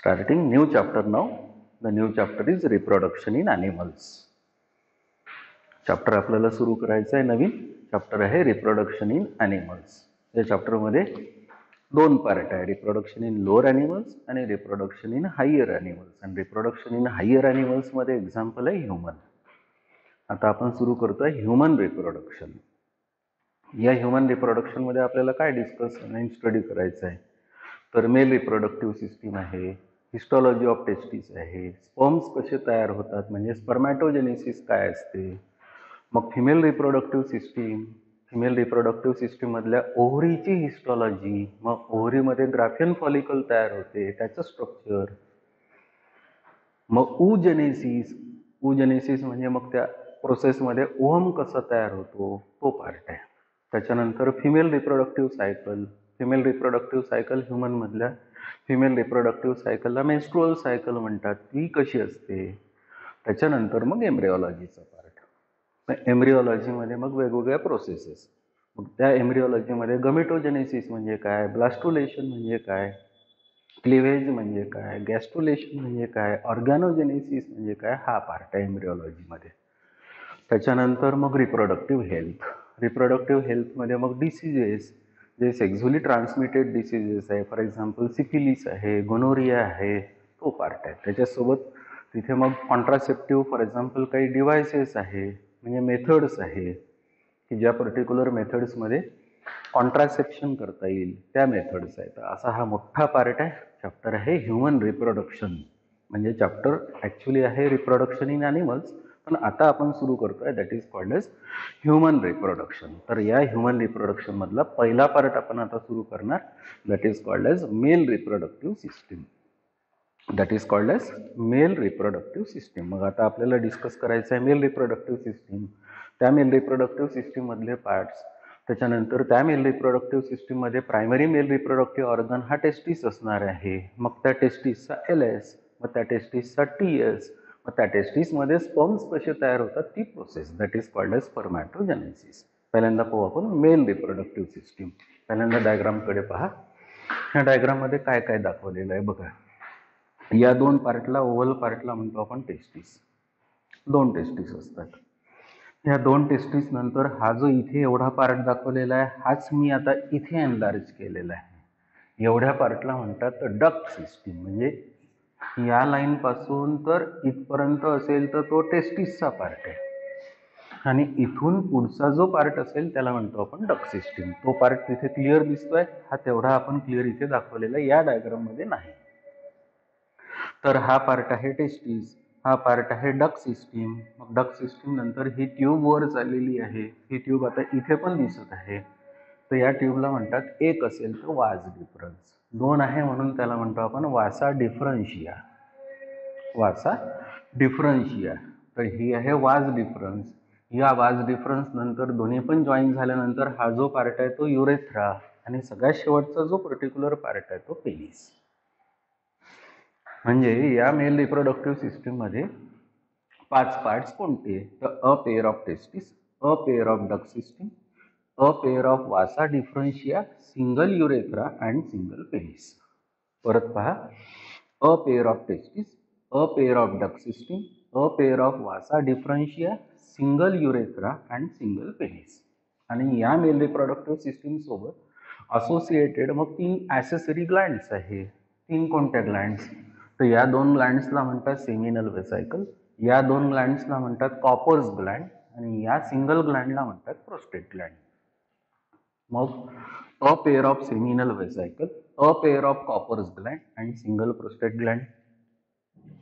Starting new chapter now. The new chapter is reproduction in animals. Chapter आपल्याला सुरू करायचं आहे. नवीन चॅप्टर आहे रिप्रोडक्शन इन ॲनिमल्स. या चॅप्टरमध्ये दोन पार्ट आहे, रिप्रोडक्शन इन लोअर ॲनिमल्स आणि रिप्रोडक्शन इन हायर ॲनिमल्स. आणि रिप्रोडक्शन इन हायर ॲनिमल्समध्ये एक्झाम्पल आहे ह्युमन. आता आपण सुरू करतोय ह्युमन रिप्रोडक्शन. या ह्युमन रिप्रोडक्शनमध्ये आपल्याला काय डिस्कस आणि स्टडी करायचं आहे, तर मेल रिप्रोडक्टिव्ह सिस्टीम आहे, हिस्टॉलॉजी ऑफ टेस्टिस आहे, स्पर्म्स कसे तयार होतात म्हणजे स्पर्मॅटोजेनेसिस काय असते, मग फिमेल रिप्रोडक्टिव्ह सिस्टीममधल्या ओव्हरीची हिस्टॉलॉजी, मग ओव्हरीमध्ये ग्राफियन फॉलिकल तयार होते त्याचं स्ट्रक्चर, मग oogenesis म्हणजे मग त्या प्रोसेसमध्ये ओव्हम कसा तयार होतो तो पार्ट आहे. त्याच्यानंतर फिमेल रिप्रोडक्टिव्ह सायकल ह्युमनमधल्या फिमेल रिप्रोडक्टिव्ह सायकलला मेन्स्ट्रुअल सायकल म्हणतात, ती कशी असते. त्याच्यानंतर मग एम्ब्रिओलॉजीचा पार्ट. एम्ब्रिओलॉजीमध्ये मग वेगवेगळ्या प्रोसेसेस, मग त्या एम्ब्रिओलॉजीमध्ये गमेटोजेनेसिस म्हणजे काय, ब्लास्टुलेशन म्हणजे काय, क्लिव्हेज म्हणजे काय, गॅस्ट्रुलेशन म्हणजे काय, ऑर्गॅनोजेनेसिस म्हणजे काय, हा पार्ट आहे एम्ब्रिओलॉजीमध्ये. त्याच्यानंतर मग रिप्रोडक्टिव्ह हेल्थमध्ये मग डिसीजेस जे सेक्झुअली ट्रान्समिटेड डिसीजेस आहे, फॉर एक्झाम्पल सिफिलिस आहे, गोनोरिया आहे, तो पार्ट आहे. त्याच्यासोबत तिथे मग कॉन्ट्रासेप्टिव्ह फॉर एक्झाम्पल काही डिव्हायसेस आहे म्हणजे मेथड्स आहे की ज्या पर्टिक्युलर मेथड्समध्ये कॉन्ट्रासेप्शन करता येईल त्या मेथड्स आहेत. असा हा मोठा पार्ट आहे, चॅप्टर आहे ह्युमन रिप्रोडक्शन. म्हणजे चॅप्टर ॲक्च्युली आहे रिप्रोडक्शन इन ॲनिमल्स, पण आता आपण सुरू करतोय that is called as human reproduction. तर या ह्युमन रिप्रोडक्शनमधला पहिला पार्ट आपण आता सुरू करणार, that is called as male reproductive system. मग आता आपल्याला डिस्कस करायचं आहे मेल रिप्रोडक्टिव्ह सिस्टीम, त्या मेल रिप्रोडक्टिव्ह सिस्टीममधले पार्ट्स. त्याच्यानंतर त्या मेल रिप्रोडक्टिव्ह सिस्टीममध्ये प्रायमरी मेल रिप्रोडक्टिव्ह ऑर्गन हा टेस्टिस असणार आहे. मग त्या टेस्टिसचा LS, मग त्या टेस्टिसचा TS, मग त्या टेस्टिसमध्ये स्पर्म्स कसे तयार होतात ती process, that is called as spermatogenesis. पहिल्यांदा पाहू आपण मेल रिप्रोडक्टिव्ह सिस्टीम. पहिल्यांदा डायग्रामकडे पहा. ह्या डायग्राममध्ये काय काय दाखवलेलं आहे बघा. या दोन पार्टला, ओव्हल पार्टला म्हणतो आपण टेस्टिस. दोन टेस्टिस असतात. या दोन टेस्टिस नंतर हा जो इथे एवढा पार्ट दाखवलेला आहे हाच मी आता इथे एनलार्ज केलेला आहे. एवढ्या पार्टला म्हणतात डक्ट सिस्टीम. म्हणजे या लाईन पासून तर इथपर्यंत असेल तर तो टेस्टिसचा पार्ट आहे, आणि इथून पुढचा जो पार्ट असेल त्याला म्हणतो आपण डक्ट सिस्टीम. तो पार्ट तिथे क्लिअर दिसतोय, हा तेवढा आपण क्लिअर इथे दाखवलेला या डायग्राममध्ये नाही. तर हा पार्ट आहे टेस्टिस, हा पार्ट आहे डक्ट सिस्टीम. मग डक्ट सिस्टीम नंतर ही ट्यूब वर चाललेली आहे, ही ट्यूब आता इथे पण दिसत आहे. तर या ट्यूबला म्हणतात, एक असेल तर वाज डिफरन्स, दोन आहे म्हणून त्याला म्हणतो आपण वासा डिफरन्शिया. तर ही आहे वाज डिफरन्स. या वाज डिफरन्स नंतर दोन्ही पण जॉईन झाल्यानंतर हा जो पार्ट आहे तो युरेथ्रा, आणि सगळ्यात शेवटचा जो पर्टिक्युलर पार्ट आहे तो पेनिस. म्हणजे या मेल रिप्रोडक्टिव्ह सिस्टीममध्ये 5 पार्ट्स कोणते, तर a pair of testis, a pair of duct system, a pair of vasa डिफरन्शिया, single urethra and single penis. परत पहा, a pair of testis, a pair of duct system, a pair of vasa डिफरन्शिया, single urethra and single penis. आणि या male reproductive system सोबत associated मग 3 accessory glands आहे. 3 कोणत्या glands, तर या 2 ग्लँड्सला म्हणतात सेमिनल वेसायकल, या 2 ग्लँड्सला म्हणतात कॉपर्स ग्लँड, आणि या सिंगल ग्लँडला म्हणतात प्रोस्टेट ग्लँड. मग a pair of seminal vesicle, a pair of Cowper's gland and single prostate gland.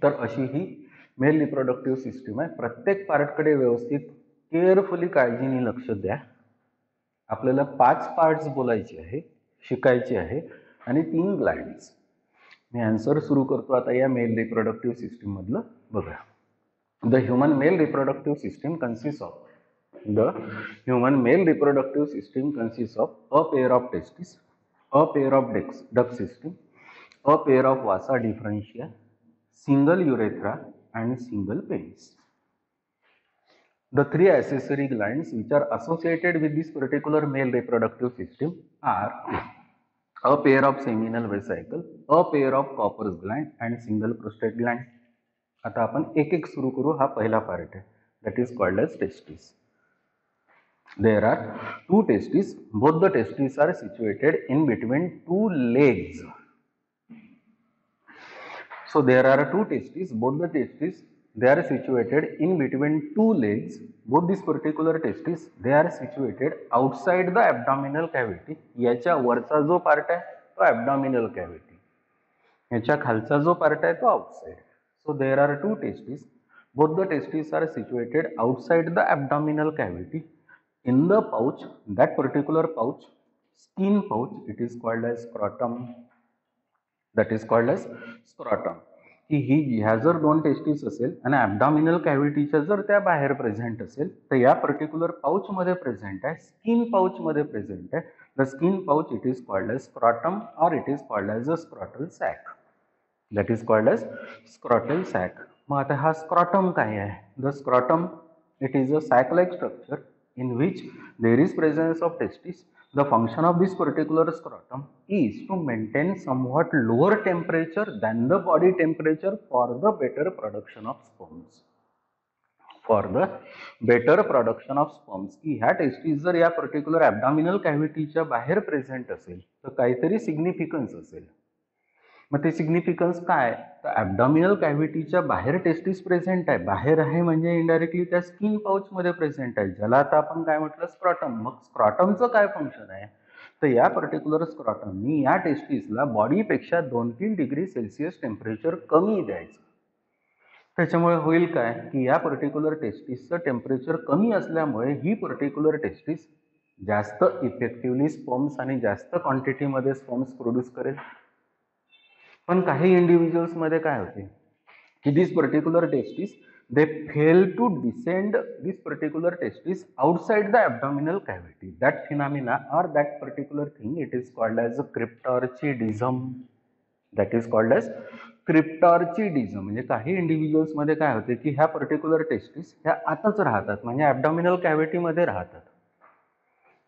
तर अशी ही मेल रिप्रोडक्टिव्ह सिस्टीम आहे. प्रत्येक पार्टकडे व्यवस्थित केअरफुली काळजीने लक्ष द्या. आपल्याला 5 पार्ट्स बोलायचे आहे, शिकायचे आहे, आणि 3 ग्लँड्स. मी आन्सर सुरू करतो आता या मेल रिप्रोडक्टिव्ह सिस्टीम मधलं बघा. The human male reproductive system consist of a pair of testis, a pair of duct system, a pair of vasa डिफरन्शिया, single युरेथ्रा and single penis. The 3 accessory glands which are associated with this particular male reproductive system are a pair of seminal vesicle, a pair of Cowper's gland and single prostate gland. आता आपण एक एक सुरू करू. हा पहिला part आहे, that is called as testis. There are two testes. Both the testes are situated in between two legs. So there are two testes. Both the testes, they are situated in between two legs. Both these particular testes, they are situated outside the abdominal cavity. याच्या वरचा जो part आहे तो abdominal cavity. याच्या खालचा जो part आहे तो outside. So there are two testes. Both the testes are situated outside the abdominal cavity. In the pouch, that particular pouch, skin pouch, it is called as scrotum. That is called as scrotum. की ही ह्या जर दोन testis असेल आणि ॲब्डॉमिनल कॅव्हिटीच्या जर त्या बाहेर प्रेझेंट असेल तर या पर्टिक्युलर पाउच मध्ये प्रेझेंट आहे, स्किन पाउच मध्ये प्रेझेंट आहे. The skin pouch it is called as scrotum or it is called as a scrotal sac. That is called as scrotal sac. मग आता हा स्क्रॉटम काय आहे? The scrotum it is a sac like structure in which there is presence of testis. The function of this particular scrotum is to maintain somewhat lower temperature than the body temperature for the better production of sperms. For the better production of sperms. की ह्या testis जर या particular ॲब्डॉमिनल कॅव्हिटीच्या बाहेर present असेल तर काहीतरी significance असेल. मग ते सिग्निफिकन्स काय? तर ॲब्डॉमिनल कॅव्हिटीच्या बाहेर टेस्टिस प्रेझेंट आहे. बाहेर आहे म्हणजे इनडायरेक्टली त्या स्किन पाउचमध्ये प्रेझेंट आहे, ज्याला आता आपण काय म्हटलं? स्क्रॉटम. मग स्क्रॉटमचं काय फंक्शन आहे? तर या पर्टिक्युलर स्क्रॉटमनी या टेस्टिसला बॉडीपेक्षा 2-3 डिग्री सेल्सिअस टेम्परेचर कमी द्यायचं. त्याच्यामुळे होईल काय की या पर्टिक्युलर टेस्टिसचं टेम्परेचर कमी असल्यामुळे ही पर्टिक्युलर टेस्टिस जास्त इफेक्टिव्हली स्पर्म्स आणि जास्त क्वांटिटीमध्ये स्पर्म्स प्रोड्यूस करेल. पण काही इंडिव्हिज्युअल्स मध्ये काय होते की this particular testis they fail to descend this particular testis outside the abdominal cavity. That phenomena or that particular thing, it is called as a cryptorchidism. That is called as cryptorchidism. म्हणजे काही individuals मध्ये काय होते की ह्या particular testis ह्या आतच राहतात, म्हणजे ॲब्डॉमिनल कॅव्हिटी मध्ये राहतात.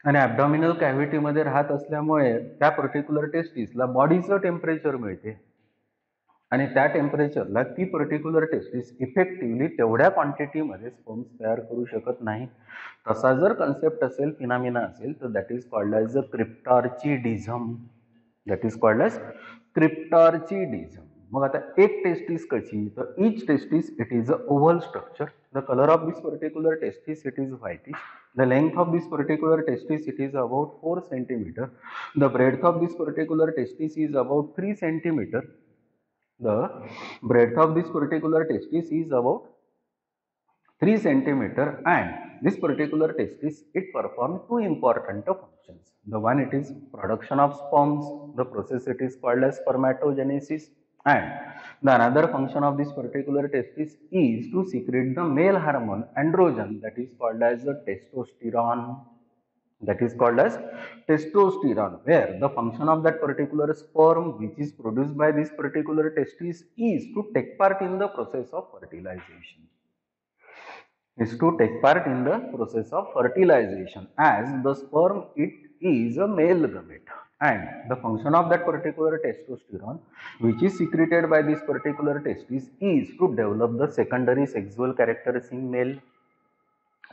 आणि ॲब्डॉमिनल कॅव्हिटी मध्ये राहत असल्यामुळे त्या पर्टिक्युलर टेस्टिसला बॉडीचं टेम्परेचर मिळते आणि त्या टेम्परेचरला ती पर्टिक्युलर टेस्टिस इफेक्टिव्हली तेवढ्या क्वांटिटीमध्ये स्पर्म्स तयार करू शकत नाही. तसा जर कन्सेप्ट असेल, फिनॉमिना असेल, तर that is called as a cryptorchidism. That is called as cryptorchidism. मग आता एक टेस्टिस कशी? तर each testis it is a oval structure. The colour of this particular testis it is whitish. The length of this particular testis it is about 4 centimeter. The breadth of this particular testis is about 3 centimeter. The breadth of this particular testis is about 3 centimeter, and this particular testis it performs two important functions. The one it is production of sperms. The process it is called as spermatogenesis. And the another function of this particular testis is to secrete the male hormone androgen, that is called as the testosterone. That is called as testosterone, where the function of that particular sperm which is produced by this particular testis is to take part in the process of fertilization. Is to take part in the process of fertilization, as the sperm it is a male gamete, and the function of that particular testosterone which is secreted by this particular testis is to develop the secondary sexual characters in male.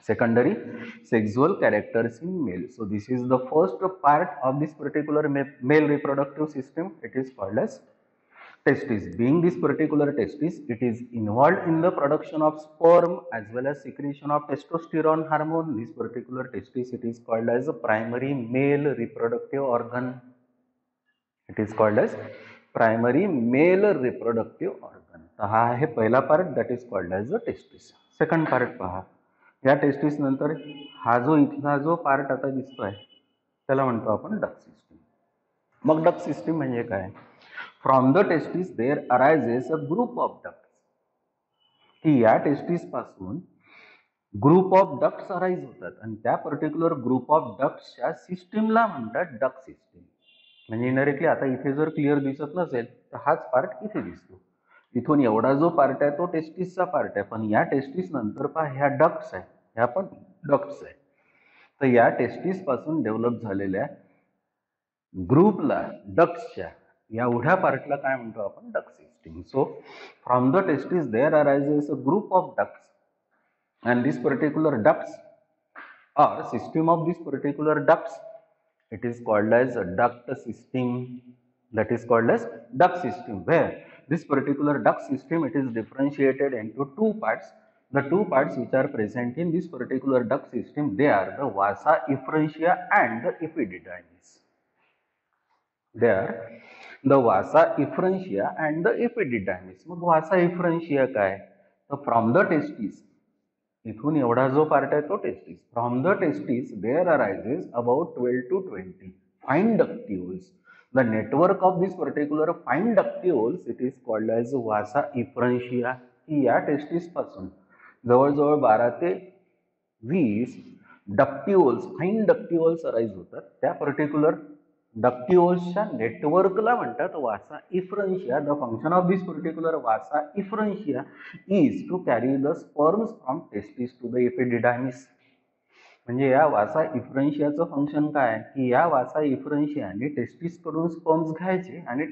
Secondary sexual characters in male. So this is the first part of this particular male reproductive system. It is called as testis. Being this particular testis, it is involved in the production of sperm as well as secretion of testosterone hormone. This particular testis, it is called as a primary male reproductive organ. It is called as primary male reproductive organ. तर हा आहे पहिला part, that is called as a testis. Second part पहा. या testis नंतर हा जो इथला जो पार्ट आता दिसतोय त्याला म्हणतो आपण डक्ट सिस्टीम. मग डक्ट सिस्टीम म्हणजे काय? From the testis there arises a group of ducts. की या टेस्टिस पासून ग्रुप ऑफ डक्ट्स अराइज होतात आणि त्या पर्टिक्युलर ग्रुप ऑफ डक्ट्सच्या सिस्टीमला म्हणतात डक्ट सिस्टीम. म्हणजे इनडायरेक्टली आता इथे जर क्लिअर दिसत नसेल तर हाच पार्ट इथे दिसतो. इथून एवढा जो पार्ट आहे तो टेस्टिसचा पार्ट आहे, पण या टेस्टिस नंतर पहा ह्या डक्ट्स आहे, ह्या पण डक्ट्स आहे. तर या टेस्टिस पासून डेव्हलप झालेल्या ग्रुपला डक्सच्या एवढ्या पार्टला काय म्हणतो आपण, duct system. So from the testis there arises a group of ducts and this particular ducts or system of this particular ducts, it is called as a duct system. That is called as duct system, where this particular duct system, it is differentiated into two parts. The two parts which are present in this particular duct system, they are the vasa efferentia and the epididymis. They are the vasa efferentia and the epididymis. मग vasa efferentia काय, तर from the testis, इथून एवढा जो part आहे तो testis, from the testis there arises about 12 to 20 fine ductules. The network of this particular fine ductules, it is called as vasa efferentia या testis पासून जवळजवळ 12 ते 20 डक्ट्युल्स, फाइन डक्ट्युल्स अराइज होतात. त्या पर्टिक्युलर डक्ट्युल्सच्या नेटवर्कला म्हणतात vasa efferentia. The function of this particular vasa efferentia is to carry the sperms from testis to the epididymis. म्हणजे या वासा इफ्रन्शियाचं फंक्शन काय, की या वासा इफ्रन्शियाने टेस्टिस कडून स्पर्म्स घ्यायचे आणि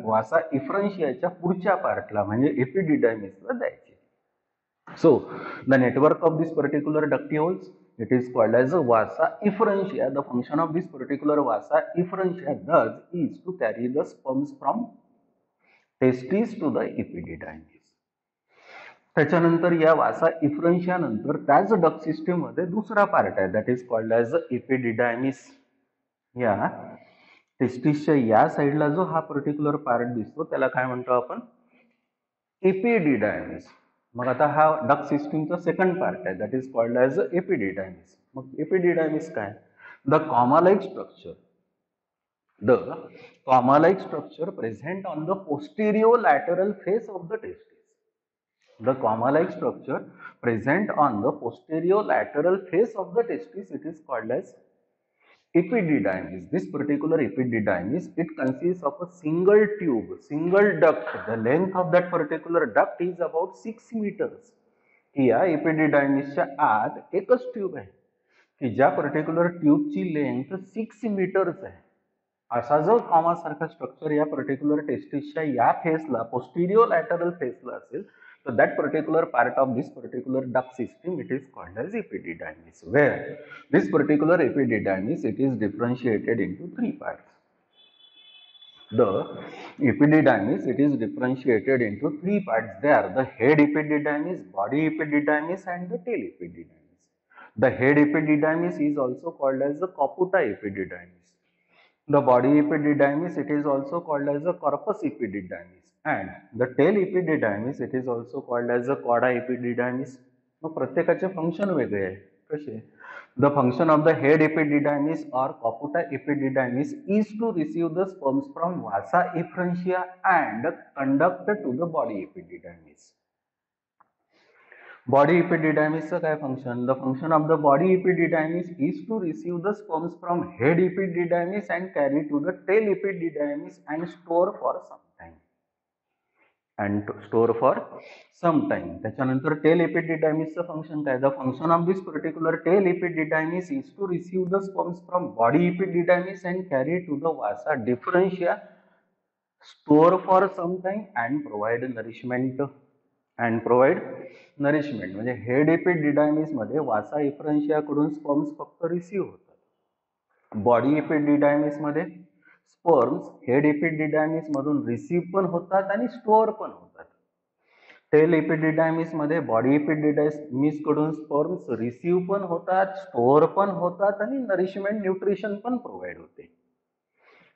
वासा इफ्रन्शियाच्या पुढच्या पार्टला म्हणजे एपिडिडायमिसला द्यायचे. So the network of this particular ductules, it is called as a vasa efferentia. The function of this particular vasa efferentia thus is to carry the sperms from testis to the epididymis. त्याच्यानंतर या वासा इफ्रन्शिया नंतर त्याच duct system मध्ये दुसरा part आहे, that is called as एपिडिडायमिस. या टेस्टिसच्या या साईडला जो हा पर्टिक्युलर पार्ट दिसतो त्याला काय म्हणतो आपण, एपिडिडायमिस. मग आता हा डक्ट सिस्टीमचा सेकंड पार्ट आहे, that is called as epididymis. मग एपिडिडायमिस काय, the comma like structure, the comma like structure present on the posterior lateral face of the testis. The comma-like structure present on the posterior-lateral face of the testis, it is called as epididymis. This particular epididymis, it consists of a single tube, single duct. The length of that particular duct is about 6 meters. या epididymisच्या आत एकच tube आहे की ज्या particular ट्यूबची length 6 metres आहे. असा जो comma सारखा स्ट्रक्चर या पर्टिक्युलर टेस्टिसच्या या फेसला, पोस्टेरियो लॅटरल फेसला असेल, so that particular part of this particular duct system, it is called as epididymis, where this particular epididymis, it is differentiated into three parts. The epididymis, it is differentiated into three parts. They are the head epididymis, body epididymis and the tail epididymis. The head epididymis is also called as the caput epididymis. The body epididymis, it is also called as the corpus epididymis. And the tail epididymis, it is also called as the cauda epididymis. मग प्रत्येकाचे function वेगळे आहे. कसे, the function of the head epididymis or caput epididymis is to receive the sperms from vasa efferentia and conduct to the body epididymis. Body epididymis चं काय function, the function of the body epididymis is to receive the sperms from head epididymis and carry to the tail epididymis and store for some time. त्याच्यानंतर tail एपिडिडायमिसचं function काय, the function of this particular tail epididymis is to receive the sperms from body epididymis and carry to the vasa deferentia, store for some time and provide nourishment. म्हणजे head epididymis मध्ये vasa इफ्रन्शिया कडून sperms फक्त receive होतात. Body एपिडिडायमिस मध्ये sperms head एपिडिडायमिस मधून receive पण होतात आणि स्टोअर पण होतात. टेल एपिडिडायमिस मध्ये बॉडी एपिडिडायमिस कडून स्पर्म्स रिसीव्ह पण होतात, स्टोअर पण होतात आणि नरिशमेंट, न्यूट्रिशन पण प्रोव्हाइड होते.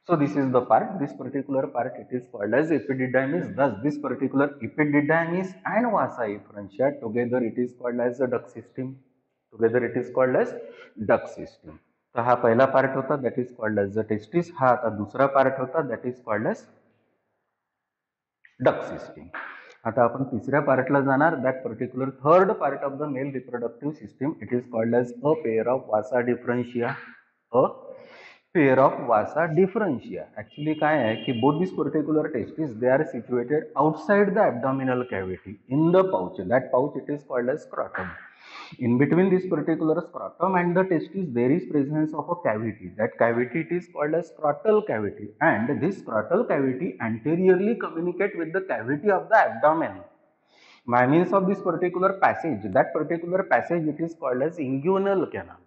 So this is the part, this particular part, it is called as epididymis. Thus this particular epididymis and vasa efferentia together, it is called as the duct system. Together it is called as duct system. तर हा पहिला part होता, that is called as the testis. हा आता दुसरा part होता, that is called as duct system. आता आपण तिसऱ्या पार्टला जाणार, that particular third part of the male reproductive system, it is called as a pair of vasa deferentia. A pair of vasa deferentia. Actually काय आहे की both this particular testis, they are situated outside the abdominal cavity in the pouch. That pouch, it is called as scrotum. In between this particular scrotum and the testis, there is presence of a cavity. That cavity it is called as scrotal cavity, and this scrotal cavity anteriorly communicate with the cavity of the abdomen by means of this particular passage. That particular passage it is called as inguinal canal.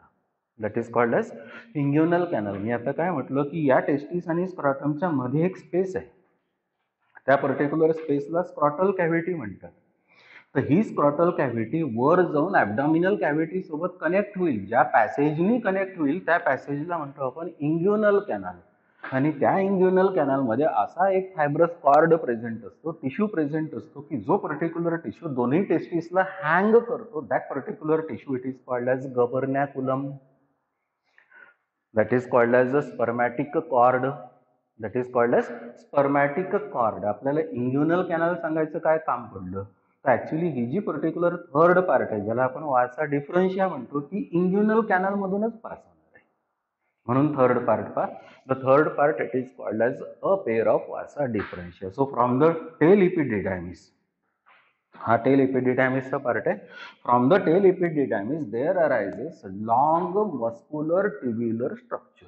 That is called as inguinal canal. मी आता काय म्हटलं की या testis आणि स्क्रॉटमच्या मध्ये एक space आहे, त्या पर्टिक्युलर स्पेसला स्क्रॉटल कॅव्हिटी म्हणतात. तर ही स्क्रॉटल कॅव्हिटी वर जाऊन ॲब्डॉमिनल कॅव्हिटी सोबत कनेक्ट होईल, ज्या पॅसेजनी कनेक्ट होईल त्या पॅसेजला म्हणतो आपण इंग्युनल कॅनल. आणि त्या इंग्युनल कॅनलमध्ये असा एक फायब्रस कॉर्ड प्रेझेंट असतो, टिश्यू प्रेझेंट असतो की जो पर्टिक्युलर टिश्यू दोन्ही टेस्टिसला हँग करतो. That particular tissue it is called as gubernaculum. That is called as a spermatic cord. That is called as spermatic cord. आपल्याला इंग्युनल कॅनल सांगायचं काय काम पडलं, तर ॲक्च्युली ही जी पर्टिक्युलर थर्ड पार्ट आहे ज्याला आपण वासा डिफरन्शिया म्हणतो, ती इंग्युनल कॅनल मधूनच पास होणार आहे, म्हणून थर्ड पार्ट पा. The third part it is called as a pair of vasa deferentia. So from the tail epididymis, हा टेल इपिडिडायमिसचा पार्ट आहे. From the tail epididymis there arises long muscular tubular structure.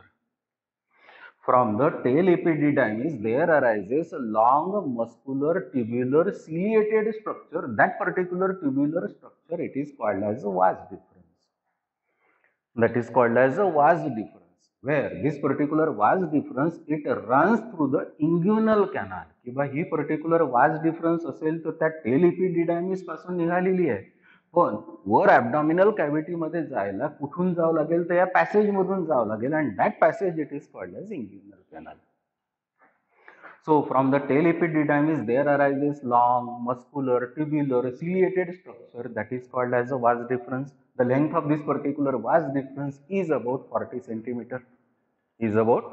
From the tail epididymis there arises a long muscular tubular ciliated structure. That particular tubular structure it is called as a vas deferens. That is called as a vas deferens, where this particular vas deferens it runs through the inguinal canal. किंवा ही particular vas deferens असेल तर त्या tail epididymis पासून निघालेली आहे, पण वर ॲब्डॉमिनल cavity मध्ये जायला कुठून जावं लागेल, तर या पॅसेज मधून जावं लागेल. And that passage it is called as inguinal canal. So from the tail epididymis there arises long muscular tubular ciliated structure that is called as a vas deferens. The length of this particular vas deferens is about 40 centimeter. Is about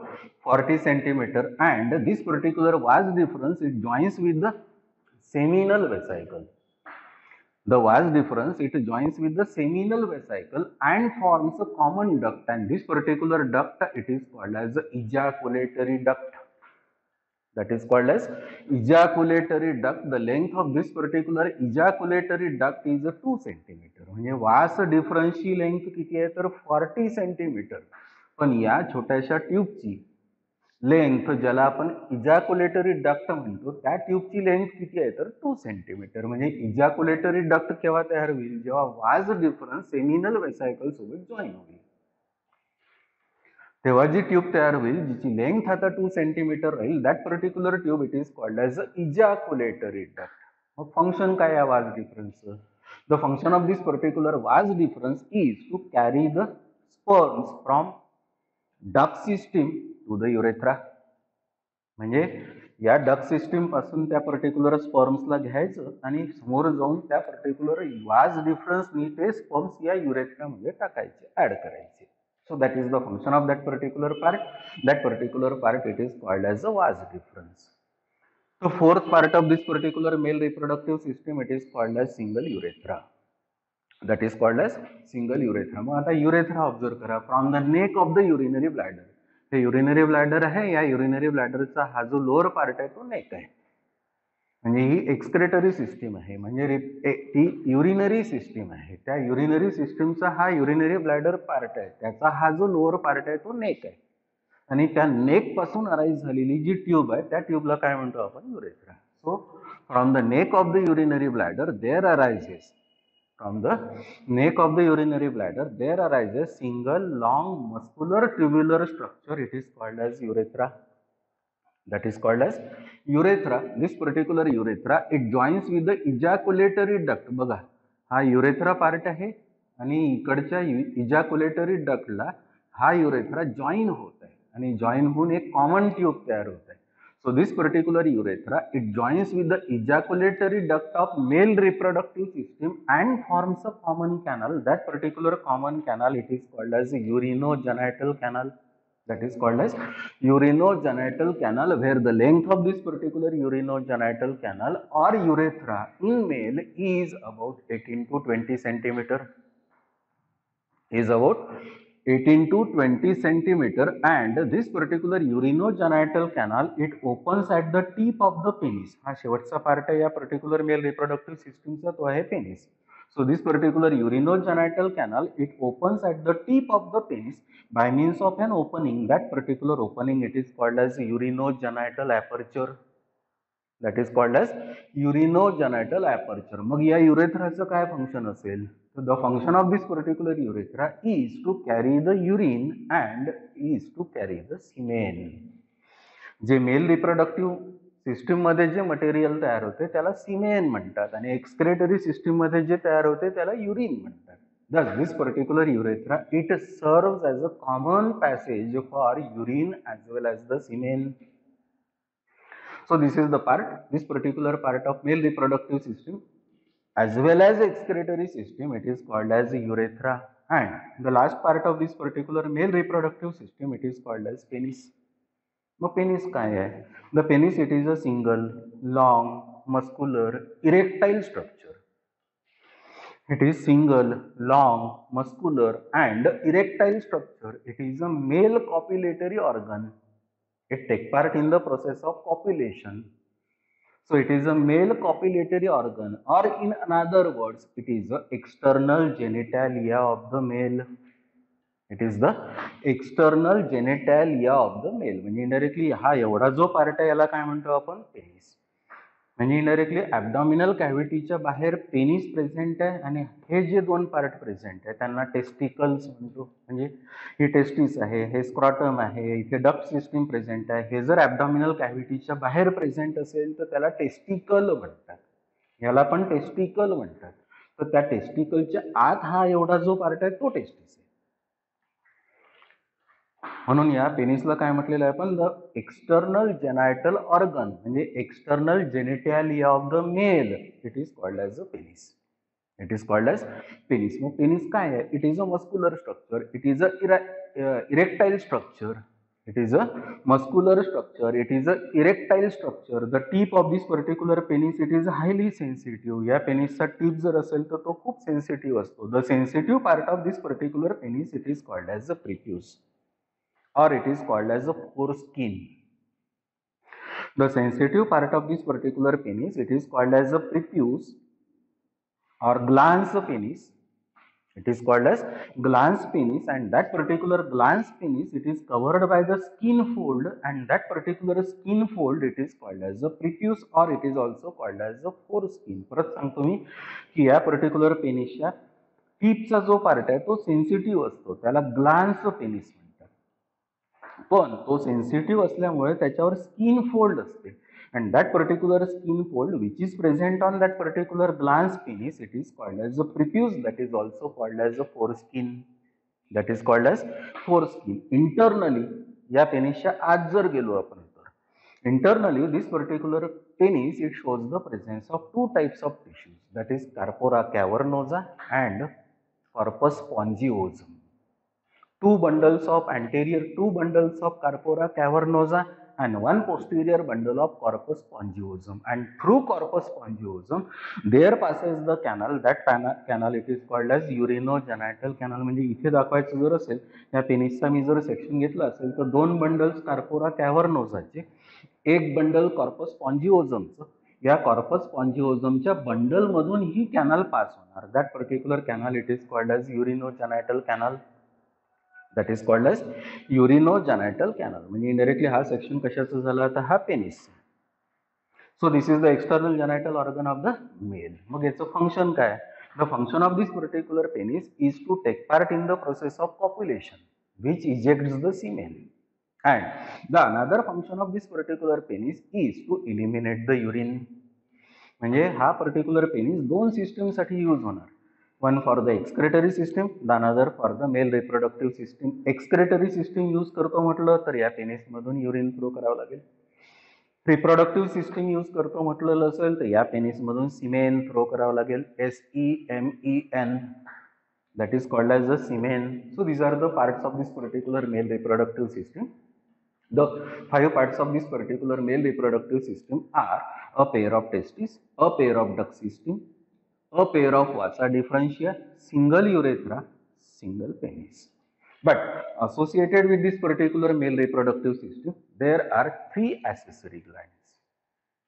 40 centimeter, and this particular vas deferens it joins with the seminal vesicle. The vas deferens it joins with the seminal vesicle and forms a common duct, and this particular duct it is called as the ejaculatory duct. That is called as ejaculatory duct. The length of this particular ejaculatory duct is 2 centimeter. म्हणजे वास डिफरन्सची length किती आहे तर 40 centimetre. पण या छोट्याशा ट्यूबची length ज्याला आपण इजॅक्युलेटरी डक्ट म्हणतो, त्या ट्यूबची लेंथ किती आहे तर 2 सेंटीमीटर. म्हणजे इजॅक्युलेटरी डक्ट केव्हा तयार होईल, जेव्हा वाज डिफरन्स सेमिनल वेसायकल सोबत जॉईन होईल, तेव्हा जी ट्यूब तयार होईल जिची लेंथ आता 2 सेंटीमीटर राहील. That particular tube it is called as a ejaculatory duct. मग फंक्शन काय आहे वाज डिफरन्सचं? The function of this particular vas deferens is to carry the sperms from duct system to the urethra. म्हणजे या duct system पासून त्या particular स्पर्म्सला घ्यायचं आणि समोर जाऊन त्या पर्टिक्युलर वाज डिफरन्सनी ते स्पर्म्स या युरेथ्रामध्ये टाकायचे, ऍड करायचे. So that is the function of that particular part. That particular part it is called as a vas deferens. The fourth part of this particular male reproductive system it is called as single urethra. That is called as single urethra. मग आता urethra observe करा. From the neck of the urinary bladder. हे urinary bladder आहे, या urinary ब्लॅडरचा हा जो lower part आहे तो नेक आहे. म्हणजे ही एक्सक्रेटरी सिस्टीम आहे, म्हणजे ती युरिनरी सिस्टीम आहे. त्या युरिनरी सिस्टीमचा हा युरिनरी ब्लॅडर पार्ट आहे, त्याचा हा जो लोअर पार्ट आहे तो नेक आहे. आणि त्या नेक पासून अराईज झालेली जी ट्यूब आहे त्या ट्यूबला काय म्हणतो आपण, urethra. So from the neck of the urinary bladder there arises, from the neck of the urinary bladder there arises single long muscular tubular structure it is called as urethra. That is called as urethra. This particular urethra it joins with the ejaculatory duct. बघा, हा urethra part आहे आणि इकडच्या ejaculatory डक्टला हा urethra join होत आहे आणि join होऊन एक कॉमन ट्यूब तयार होत आहे. So this particular urethra it joins with the ejaculatory duct of male reproductive system and forms a common canal. That particular common canal it is called as urinogenital canal. That is called as urinogenital canal, where the length of this particular urinogenital canal or urethra in male is about 18 to 20 centimeter. Is about 18 to 20 centimeter, and this particular urinogenital canal it opens at the tip of the penis. हा शेवटचा part आहे या particular male reproductive सिस्टीमचा, तो आहे penis. So this particular urinogenital canal, it opens at the tip of the penis by means of an opening. That particular opening, it is called as urinogenital aperture. That is called as urinogenital aperture. मग या युरेथ्राचं काय function असेल? So the function of this particular urethra is to carry the urine and is to carry the semen. जे mail reproductive system मध्ये जे material तयार होते त्याला सिमेन म्हणतात आणि एक्सक्रेटरी सिस्टीम मध्ये जे तयार होते त्याला युरिन म्हणतात. Thus, this particular urethra, it serves as a common passage for urine as well as the semen. So this is the part, this particular part of male reproductive system as well as excretory system, it is called as urethra. And the last part of this particular male reproductive system, it is called as penis. मग penis काय आहे? The penis it is a single long muscular erectile structure. It is single, long, muscular and erectile structure. It is a male copulatory organ. It takes part in the process of copulation. So it is a male copulatory organ, or in another words, it is the external genitalia of the male. It is the external genitalia of the male. म्हणजे indirectly हा एवढा जो part आहे याला काय म्हणतो आपण? Penis. म्हणजे इंडायरेक्टली ॲब्डॉमिनल कॅव्हिटीच्या बाहेर पेनिस प्रेझेंट आहे आणि हे जे दोन पार्ट प्रेझेंट आहे त्यांना टेस्टिकल्स म्हणतो. म्हणजे ही टेस्टिस आहे, हे स्क्रॉटम आहे, इथे डक्ट सिस्टीम प्रेझेंट आहे. हे जर ॲब्डॉमिनल कॅव्हिटीच्या बाहेर प्रेझेंट असेल तर त्याला टेस्टिकल म्हणतात. याला पण टेस्टिकल म्हणतात. तर त्या टेस्टिकलच्या आत हा एवढा जो पार्ट आहे तो टेस्टिस आहे. म्हणून या पेनिसला काय म्हटलेलं आहे आपण? द एक्सटर्नल जेनायटल ऑर्गन, म्हणजे external genitalia of the male, it is called as a penis. It is called as penis. मग पेनिस काय आहे? It is a muscular structure, it is a erectile structure, it is a muscular structure, it is a erectile structure. The tip of this particular penis it is highly sensitive. या पेनिसचा टीप जर असेल तर तो खूप sensitive असतो. The sensitive part of this particular penis it is called as a prepuce, or it is called as a foreskin. The sensitive part of this particular penis, it is called as a prepuce or glans penis. It is called as glans penis, and that particular glans penis, it is covered by the skin fold, and that particular skin fold, it is called as a prepuce, or it is also called as a foreskin. परत सांगतो मी की या particular पेनिसच्या टिपचा जो part आहे तो sensitive असतो, त्याला glance penis. पण तो सेन्सिटिव्ह असल्यामुळे त्याच्यावर स्किन फोल्ड असते, and that particular skin fold which is present on that particular glans penis, it is called as a prepuce, that is also called as a foreskin. That is called as foreskin. Internally या पेनिसच्या आत जर गेलो आपण तर internally this particular penis it shows the presence of two types of tissues, that is corpora cavernosa and corpus spongiosum. Two bundles of Carpora cavernosa and one posterior bundle of corpus spongiosum, and through corpus spongiosum there passes the canal. That canal it is called as urinogenital canal. म्हणजे इथे दाखवायचं जर असेल या पेनिसचा मी जर section घेतला असेल तर दोन बंडल्स कार्पोरा कॅव्हर्नोसाचे, एक बंडल कॉर्पस स्पॉन्जिओझमचं. या कॉर्पस स्पॉन्जिओझमच्या बंडल मधून ही कॅनल पास होणार. That particular canal it is called as urinogenital canal. That is called as urinogenital canal. म्हणजे indirectly हा सेक्शन कशाचा झाला? तर हा penis. So this is the external genital organ of the male. मग याचं फंक्शन काय? The function of this particular penis is to take part in the process of copulation which ejects the semen. And the another function of this particular penis is to eliminate the urine. म्हणजे हा particular penis दोन सिस्टीमसाठी use होणार. One for the excretory system, the another for the male reproductive system. Excretory system use करतो म्हटलं तर या penis मधून युरिन थ्रो करावं लागेल. रिप्रोडक्टिव्ह सिस्टीम यूज करतो म्हटलं असेल तर या पेनिस मधून सिमेन थ्रो करावं लागेल. SEMEN, that is called as the semen. So these are the parts of this particular male reproductive system. The 5 parts of this particular male reproductive system are a pair of testes, a pair of duct system, a pair of vasa differentia, single urethra, single penis. But associated with this particular male reproductive system, there are 3 accessory glands.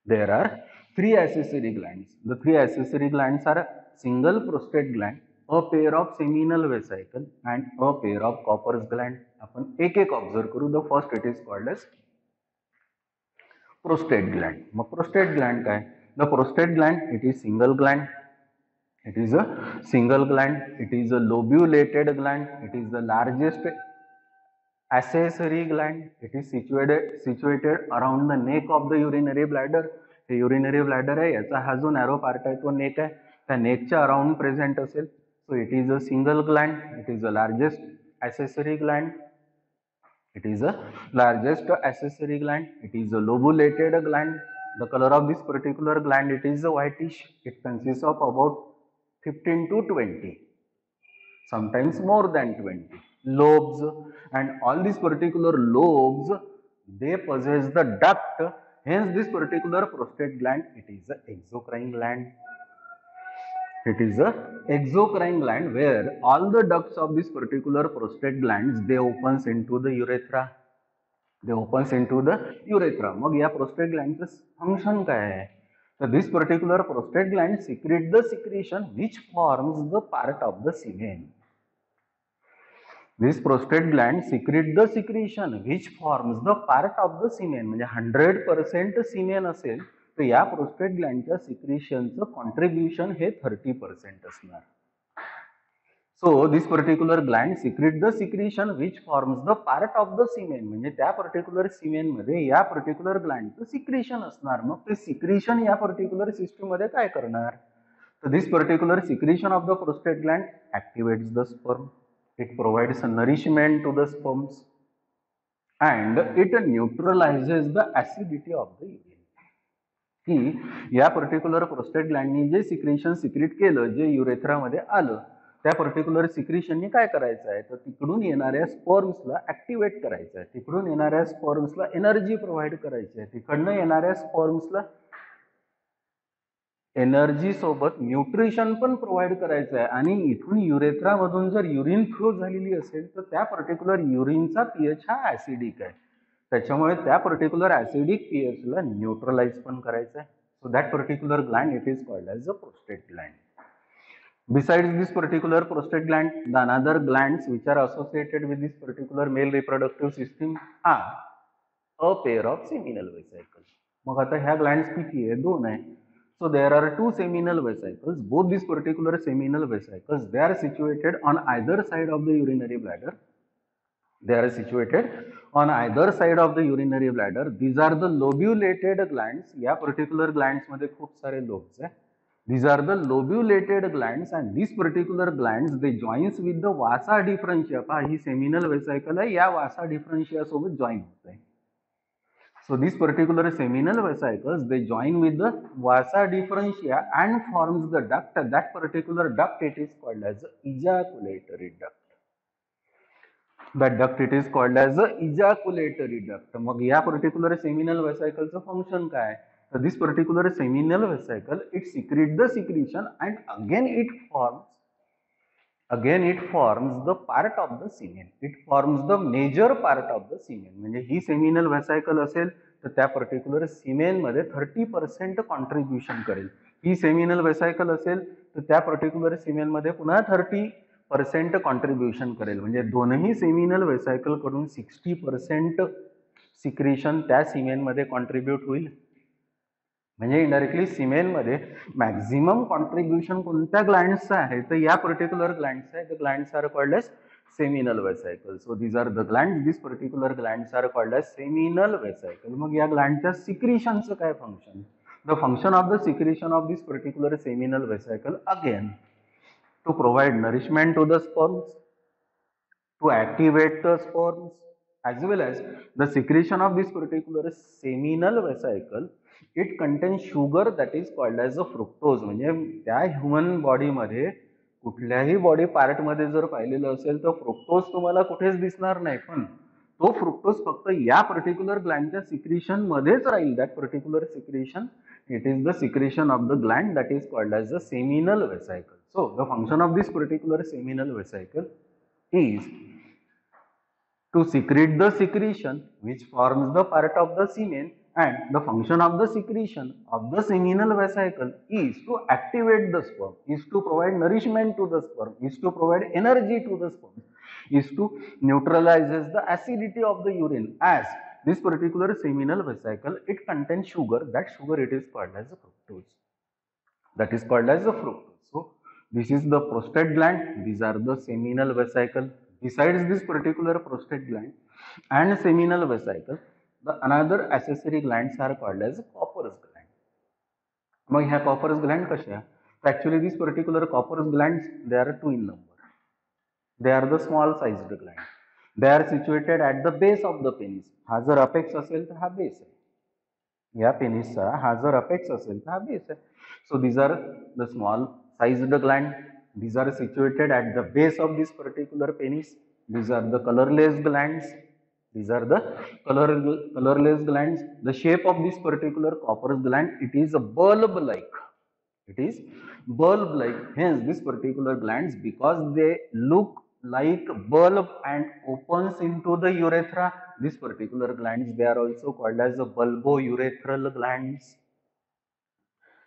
There are 3 accessory glands. The 3 accessory glands are single prostate gland, a pair of seminal vesicle and a pair of Copper's gland. आपण एक एक observe करू. The first it is called as prostate gland. मग prostate gland काय? The prostate gland, it is single gland. It is a single gland. It is a lobulated gland. It is the largest accessory gland. It is situated around the neck of the urinary bladder. हे urinary bladder आहे, याचा हा जो narrow part आहे तो neck आहे, त्या नेकच्या around present असेल. So it is a single Gland. It is a largest accessory gland. It is a largest accessory gland. It is a lobulated gland. The color of this particular gland, it is a whitish. It consists of about 15 to 20, sometimes more than 20 lobes, and all these particular lobes, they possess the duct. Hence this particular prostate gland, it is a exocrine gland. It is a exocrine gland where all the ducts of this particular prostate glands, they opens into the urethra. They opens into the urethra. मग या prostate gland function काय आहे? So this particular prostate gland secrete the secretion which forms the part of the semen. This prostate gland secrete the secretion which forms the part of the semen. म्हणजे 100% semen असेल तर या prostate ग्लँडच्या सिक्रिशनचं contribution हे 30% असणार. So this particular gland secrete the secretion which forms the part of the semen. म्हणजे त्या particular semen मध्ये या पर्टिक्युलर ग्लँडचं सिक्रिशन असणार. मग ते सिक्रिशन या पर्टिक्युलर सिस्टम मध्ये काय करणार? तर this particular secretion of the prostate gland activates the sperm. It provides nourishment to the sperms and it neutralizes the acidity of the urine. की या पर्टिक्युलर प्रोस्टेट ग्लँडनी जे सिक्रेशन सिक्रेट केलं, जे युरेथ्रामध्ये आलं, त्या पर्टिक्युलर सिक्रेशननी काय करायचं आहे तर तिकडून येणाऱ्या स्पर्म्सला ऍक्टिवेट करायचं आहे. तिकडून येणाऱ्या स्पर्म्सला एनर्जी प्रोव्हाइड करायची आहे. तिकडनं येणाऱ्या स्पर्म्सला एनर्जी सोबत न्यूट्रिशन पण प्रोव्हाइड करायचं आहे. आणि इथून युरेथ्रामधून जर युरिन फ्लो झालेली असेल तर त्या पर्टिक्युलर युरिनचा पीएच हा ऍसिडिक आहे. त्याच्यामुळे त्या पर्टिक्युलर ऍसिडिक पीएचला न्यूट्रलाइज पण करायचं आहे. So that particular Gland it is called as a prostate Gland. Besides this particular prostate gland, the another glands which are associated with this particular male reproductive system are a pair of seminal vesicles. मग आता ह्या glands किती आहे? दोन आहे. So there are two seminal vesicles. Both these particular seminal vesicles, they are situated on either side of the urinary bladder. They are situated on either side of the urinary bladder. These are the lobulated glands. या particular glands मध्ये खूप सारे lobes आहे. These are the lobulated glands and these particular glands they joins with the vasa differentia. पहा ही seminal vesicle आहे, या vasa differentia सोबत join होत आहे. So these particular seminal vesicles they join with the vasa differentia and forms the duct. That particular duct it is called as ejaculatory duct. That duct it is called as ejaculatory duct. मग या particular seminal vesicle चं function काय? So this particular seminal vesicle it secretes the secretion and again it forms the part of the semen. It forms the major part of the semen. म्हणजे ही seminal vesicle असेल तर त्या particular सीमेन मध्ये 30% contribution करेल. ही seminal vesicle असेल तर त्या पर्टिक्युलर सीमेन मध्ये पुन्हा 30% कॉन्ट्रीब्युशन करेल. म्हणजे दोनही seminal vesicle कडून 60% सिक्रेशन त्या सीमेन मध्ये कॉन्ट्रीब्यूट होईल. म्हणजे इनडायरेक्टली सीमेन मध्ये मॅक्झिमम कॉन्ट्रीब्युशन कोणत्या ग्लँड्सचं आहे तर या पर्टिक्युलर ग्लँड्स आहे. The glands are called as seminal vesicle. So these are the glands. This particular glands are called as seminal vesicle. मग या ग्लँडच्या सिक्रिशनचं काय function? The function of the secretion of this particular seminal vesicle again to provide nourishment to the sperms, to activate the sperms, as well as the secretion of this particular seminal vesicle. It contains sugar that is called as a fructose. म्हणजे त्या human body मध्ये कुठल्याही body part मध्ये जर पाहिलेलं असेल तर fructose तुम्हाला कुठेच दिसणार नाही, पण तो फ्रुक्टोज फक्त या पर्टिक्युलर ग्लँडच्या सिक्रेशन मध्येच राहील. That particular secretion it is the secretion of the gland that is called as a seminal vesicle. So the function of this particular seminal vesicle is to secrete the secretion which forms the part of the semen And the function of the secretion of the seminal vesicle is to activate the sperm, is to provide nourishment to the sperm, is to provide energy to the sperm, is to neutralizes the acidity of the urine. As this particular seminal vesicle, it contains sugar. That sugar it is called as a fructose. That is called as a fructose. So this is the prostate gland. These are the seminal vesicle. Besides this particular prostate gland and seminal vesicle, the another accessory glands are called as Copper's gland. मग ह्या Copper's gland कशा? Actually these particular Copper's glands, they are two in number. They are the small sized glands. They are situated at the base of the penis. हा जर apex असेल तर हा base आहे. या पेनिसचा हा जर अपेक्स असेल तर हा बेस आहे. So these are the small sized gland. These are situated at the base of this particular penis. These are the colorless glands. These are the colorless glands. The shape of this particular Copper's gland, it is a bulb-like. It is bulb-like. Hence, this particular glands, because they look like bulb and opens into the urethra, these particular glands, they are also called as the bulbourethral glands.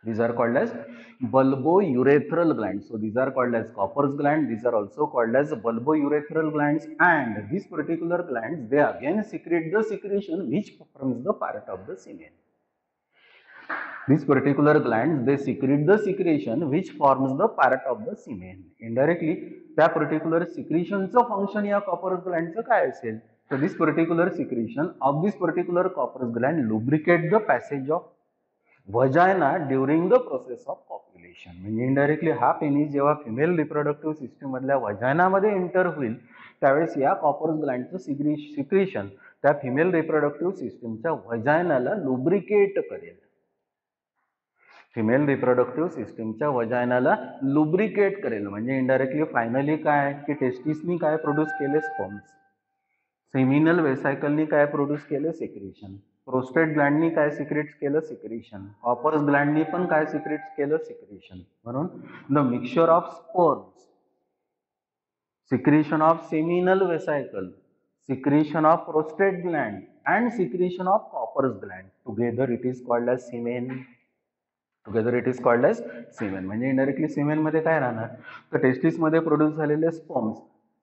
These are called as bulbourethral glands. So these are called as Copper's gland. These are also called as bulbourethral glands. And these particular glands, they again secrete the secretion which forms the part of the semen. These particular glands, they secrete the secretion which forms the part of the semen. Indirectly, त्या particular secretionचं function या Copper's glandचं काय असेल? So this particular secretion of this particular Copper's gland lubricate the passage of vagina during the process of copulation. म्हणजे indirectly हा penis जेव्हा female reproductive system मधल्या वजायनामध्ये enter होईल त्यावेळेस या कॉपर्स ग्लँडचं सिक्रेशन त्या फिमेल रिप्रोडक्टिव्ह सिस्टीमच्या वजायनाला लुब्रिकेट करेल. फिमेल रिप्रोडक्टिव्ह सिस्टीमच्या वजायनाला लुब्रिकेट करेल. म्हणजे इनडायरेक्टली फायनली काय की टेस्टिसनी काय प्रोड्यूस केले? स्पर्म्स. सेमिनल वेसायकलनी काय प्रोड्यूस केले? सिक्रेशन. प्रोस्टेट ग्लँडनी काय सिक्रेट्स केलं? सिक्रेशन. कॉपर्स ग्लँडनी पण काय सिक्रेट्स केलं? सिक्रेशन. म्हणून the mixture of sperms, secretion of seminal vesicle, secretion of prostate gland and secretion of Copper's gland, together it is called as semen. Together it is called as semen. म्हणजे indirectly semen मध्ये काय राहणार? तर testis मध्ये produce झालेले sperms,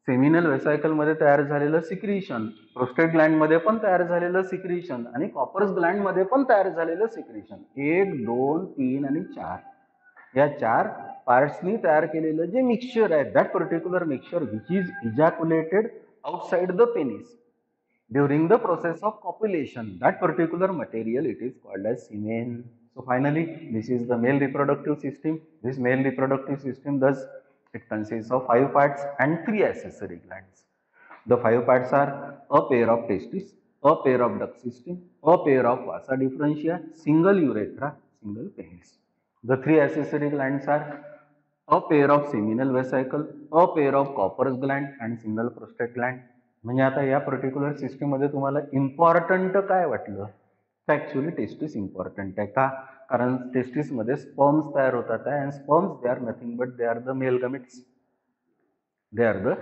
seminal वेसायकल मध्ये तयार झालेलं सिक्रेशन, प्रोस्टेट ग्लँड मध्ये पण तयार झालेलं सिक्रेशन आणि कॉपर्स ग्लँड मध्ये पण तयार झालेलं सिक्रेशन. 1, 2, 3 आणि 4 या 4 पार्ट्सनी तयार केलेलं जे मिक्सचर आहे, that particular mixture which is ejaculated outside the penis during the process of copulation, that particular material it is called as semen. So finally, this is the male reproductive system. This male reproductive system, thus it consists of 5 parts and 3 accessory glands. The 5 parts are a pair of testes, a pair of duct system, a pair of vasa differentia, single urethra, single penis. The 3 accessory glands are a pair of seminal vesicle, a pair of Copper's gland and single prostate gland. म्हणजे आता या particular system मध्ये तुम्हाला important काय वाटलं? Actually testis important आहे का? कारण टेस्टिस मध्ये स्पर्म्स तयार होतात and sperms they are nothing but they are the male gametes. They are the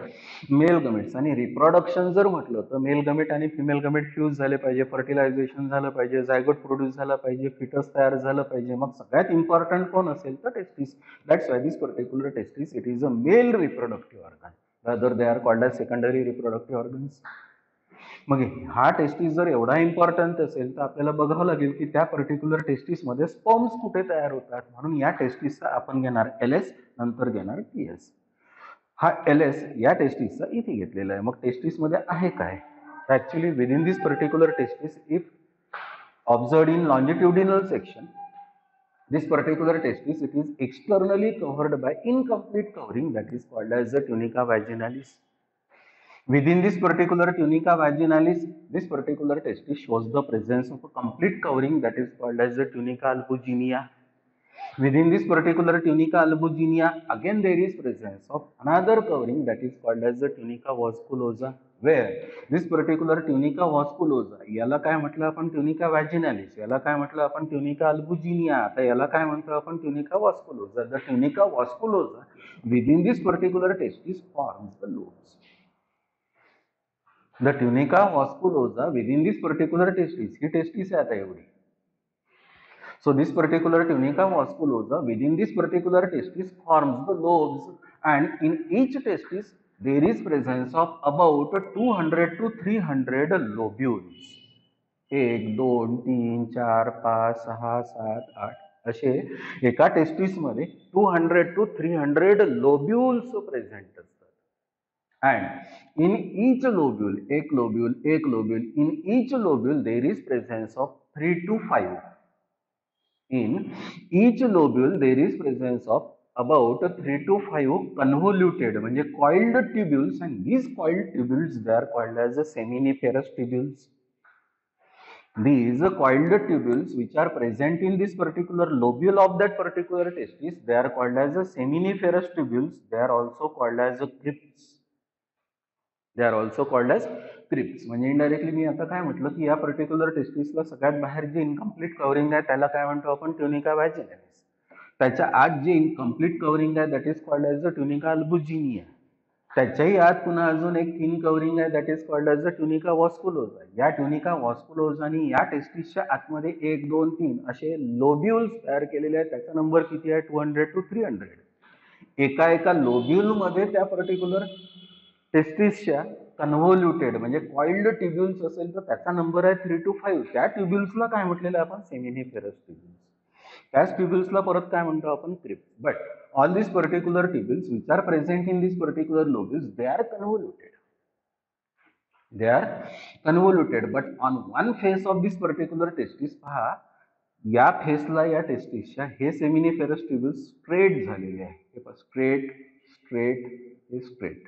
male gametes. आणि रिप्रोडक्शन जर म्हटलं तर मेल गमेट आणि फिमेल गमेट फ्यूज झाले पाहिजे, फर्टिलायझेशन झालं पाहिजे, जायगोट प्रोड्यूस झाला पाहिजे, फिटस तयार झालं पाहिजे. मग सगळ्यात इम्पॉर्टंट कोण असेल तर testis. That's why this particular testis it is a mail reproductive organ. Rather they are called as secondary reproductive organs. मग हा टेस्टिस जर एवढा इम्पॉर्टंट असेल तर आपल्याला बघावं लागेल की त्या पर्टिक्युलर टेस्टिस मध्ये स्पर्म्स कुठे तयार होतात. म्हणून या टेस्टिसचा आपण घेणार LS, नंतर घेणार TS. हा LS या टेस्टिसचा इथे घेतलेला आहे. मग टेस्टिस मध्ये आहे काय? Actually within this particular testis, if observed in longitudinal section, this particular testis, it is externally covered by incomplete covering that is called as the tunica vaginalis. Within this particular tunica vaginalis, this particular testis shows the presence of a complete covering that is called as the tunica albuginea. Within this particular tunica albuginea, again there is presence of another covering that is called as the tunica vasculosa, where this particular tunica vasculosa, याला काय म्हटलं आपण? tunica vaginalis. याला काय म्हटलं आपण? tunica albuginea. आता याला काय म्हणतो आपण? tunica vasculosa. The tunica vasculosa within this particular testis forms the lobes. The tunica vasculosa within this particular testis, he testis आहे आता एवढी, So this particular tunica vasculosa within this particular testis forms the lobes, and in each testis there is presence of about 200 to 300 lobules. 1, 2, 3, 4, 5, 6, 7, 8 असे एका टेस्टिसमध्ये 200 to 300 लोब्युल्स present असतात. And in each lobule, एक lobule, in each lobule there is presence of 3 to 5. In each lobule there is presence of about 3 to 5 convoluted म्हणजे coiled tubules, and these coiled tubules they are called as seminiferous tubules. These coiled tubules which are present in this particular lobule of that particular testis, they are called as seminiferous tubules. They are also called as crypts. They are also called as crypts. म्हणजे indirectly मी आता काय म्हटलं की या particular टेस्टिसला सगळ्यात बाहेर जे incomplete covering आहे त्याला काय म्हणतो आपण, ट्युनिका व्हॅजिनालिस. त्याच्या आत जे इनकम्प्लीट कव्हरिंग आहे that is called as the tunica albuginea. त्याच्याही आत पुन्हा अजून एक थिन कव्हरिंग आहे that is called as the tunica vasculosa. या ट्युनिका वॉस्कुलोजानी या टेस्टिसच्या आतमध्ये 1, 2, 3 असे लोब्युल्स तयार केलेले आहेत. त्याचा नंबर किती आहे, 200 to 300. एका लोब्युलमध्ये त्या पर्टिक्युलर टेस्टिसच्या कन्व्होल्युटेड म्हणजे कॉइल्ड ट्युब्युल्स असेल तर त्याचा नंबर आहे 3 to 5. त्या ट्युब्युल्सला काय म्हटलेलं आपण, सेमिनिफेरस ट्युब्युल्स. त्याच ट्युब्युल्सला परत काय म्हणतो आपण, crypt. But all these particular tubules which are present in these particular lobules, they are convoluted. They are convoluted, but on one face of this particular testis पहा, या फेसला या टेस्टिसच्या हे सेमिनिफेरस ट्युब्युल्स स्ट्रेट झालेले आहे. हे पहा, स्ट्रेट स्ट्रेट हे straight.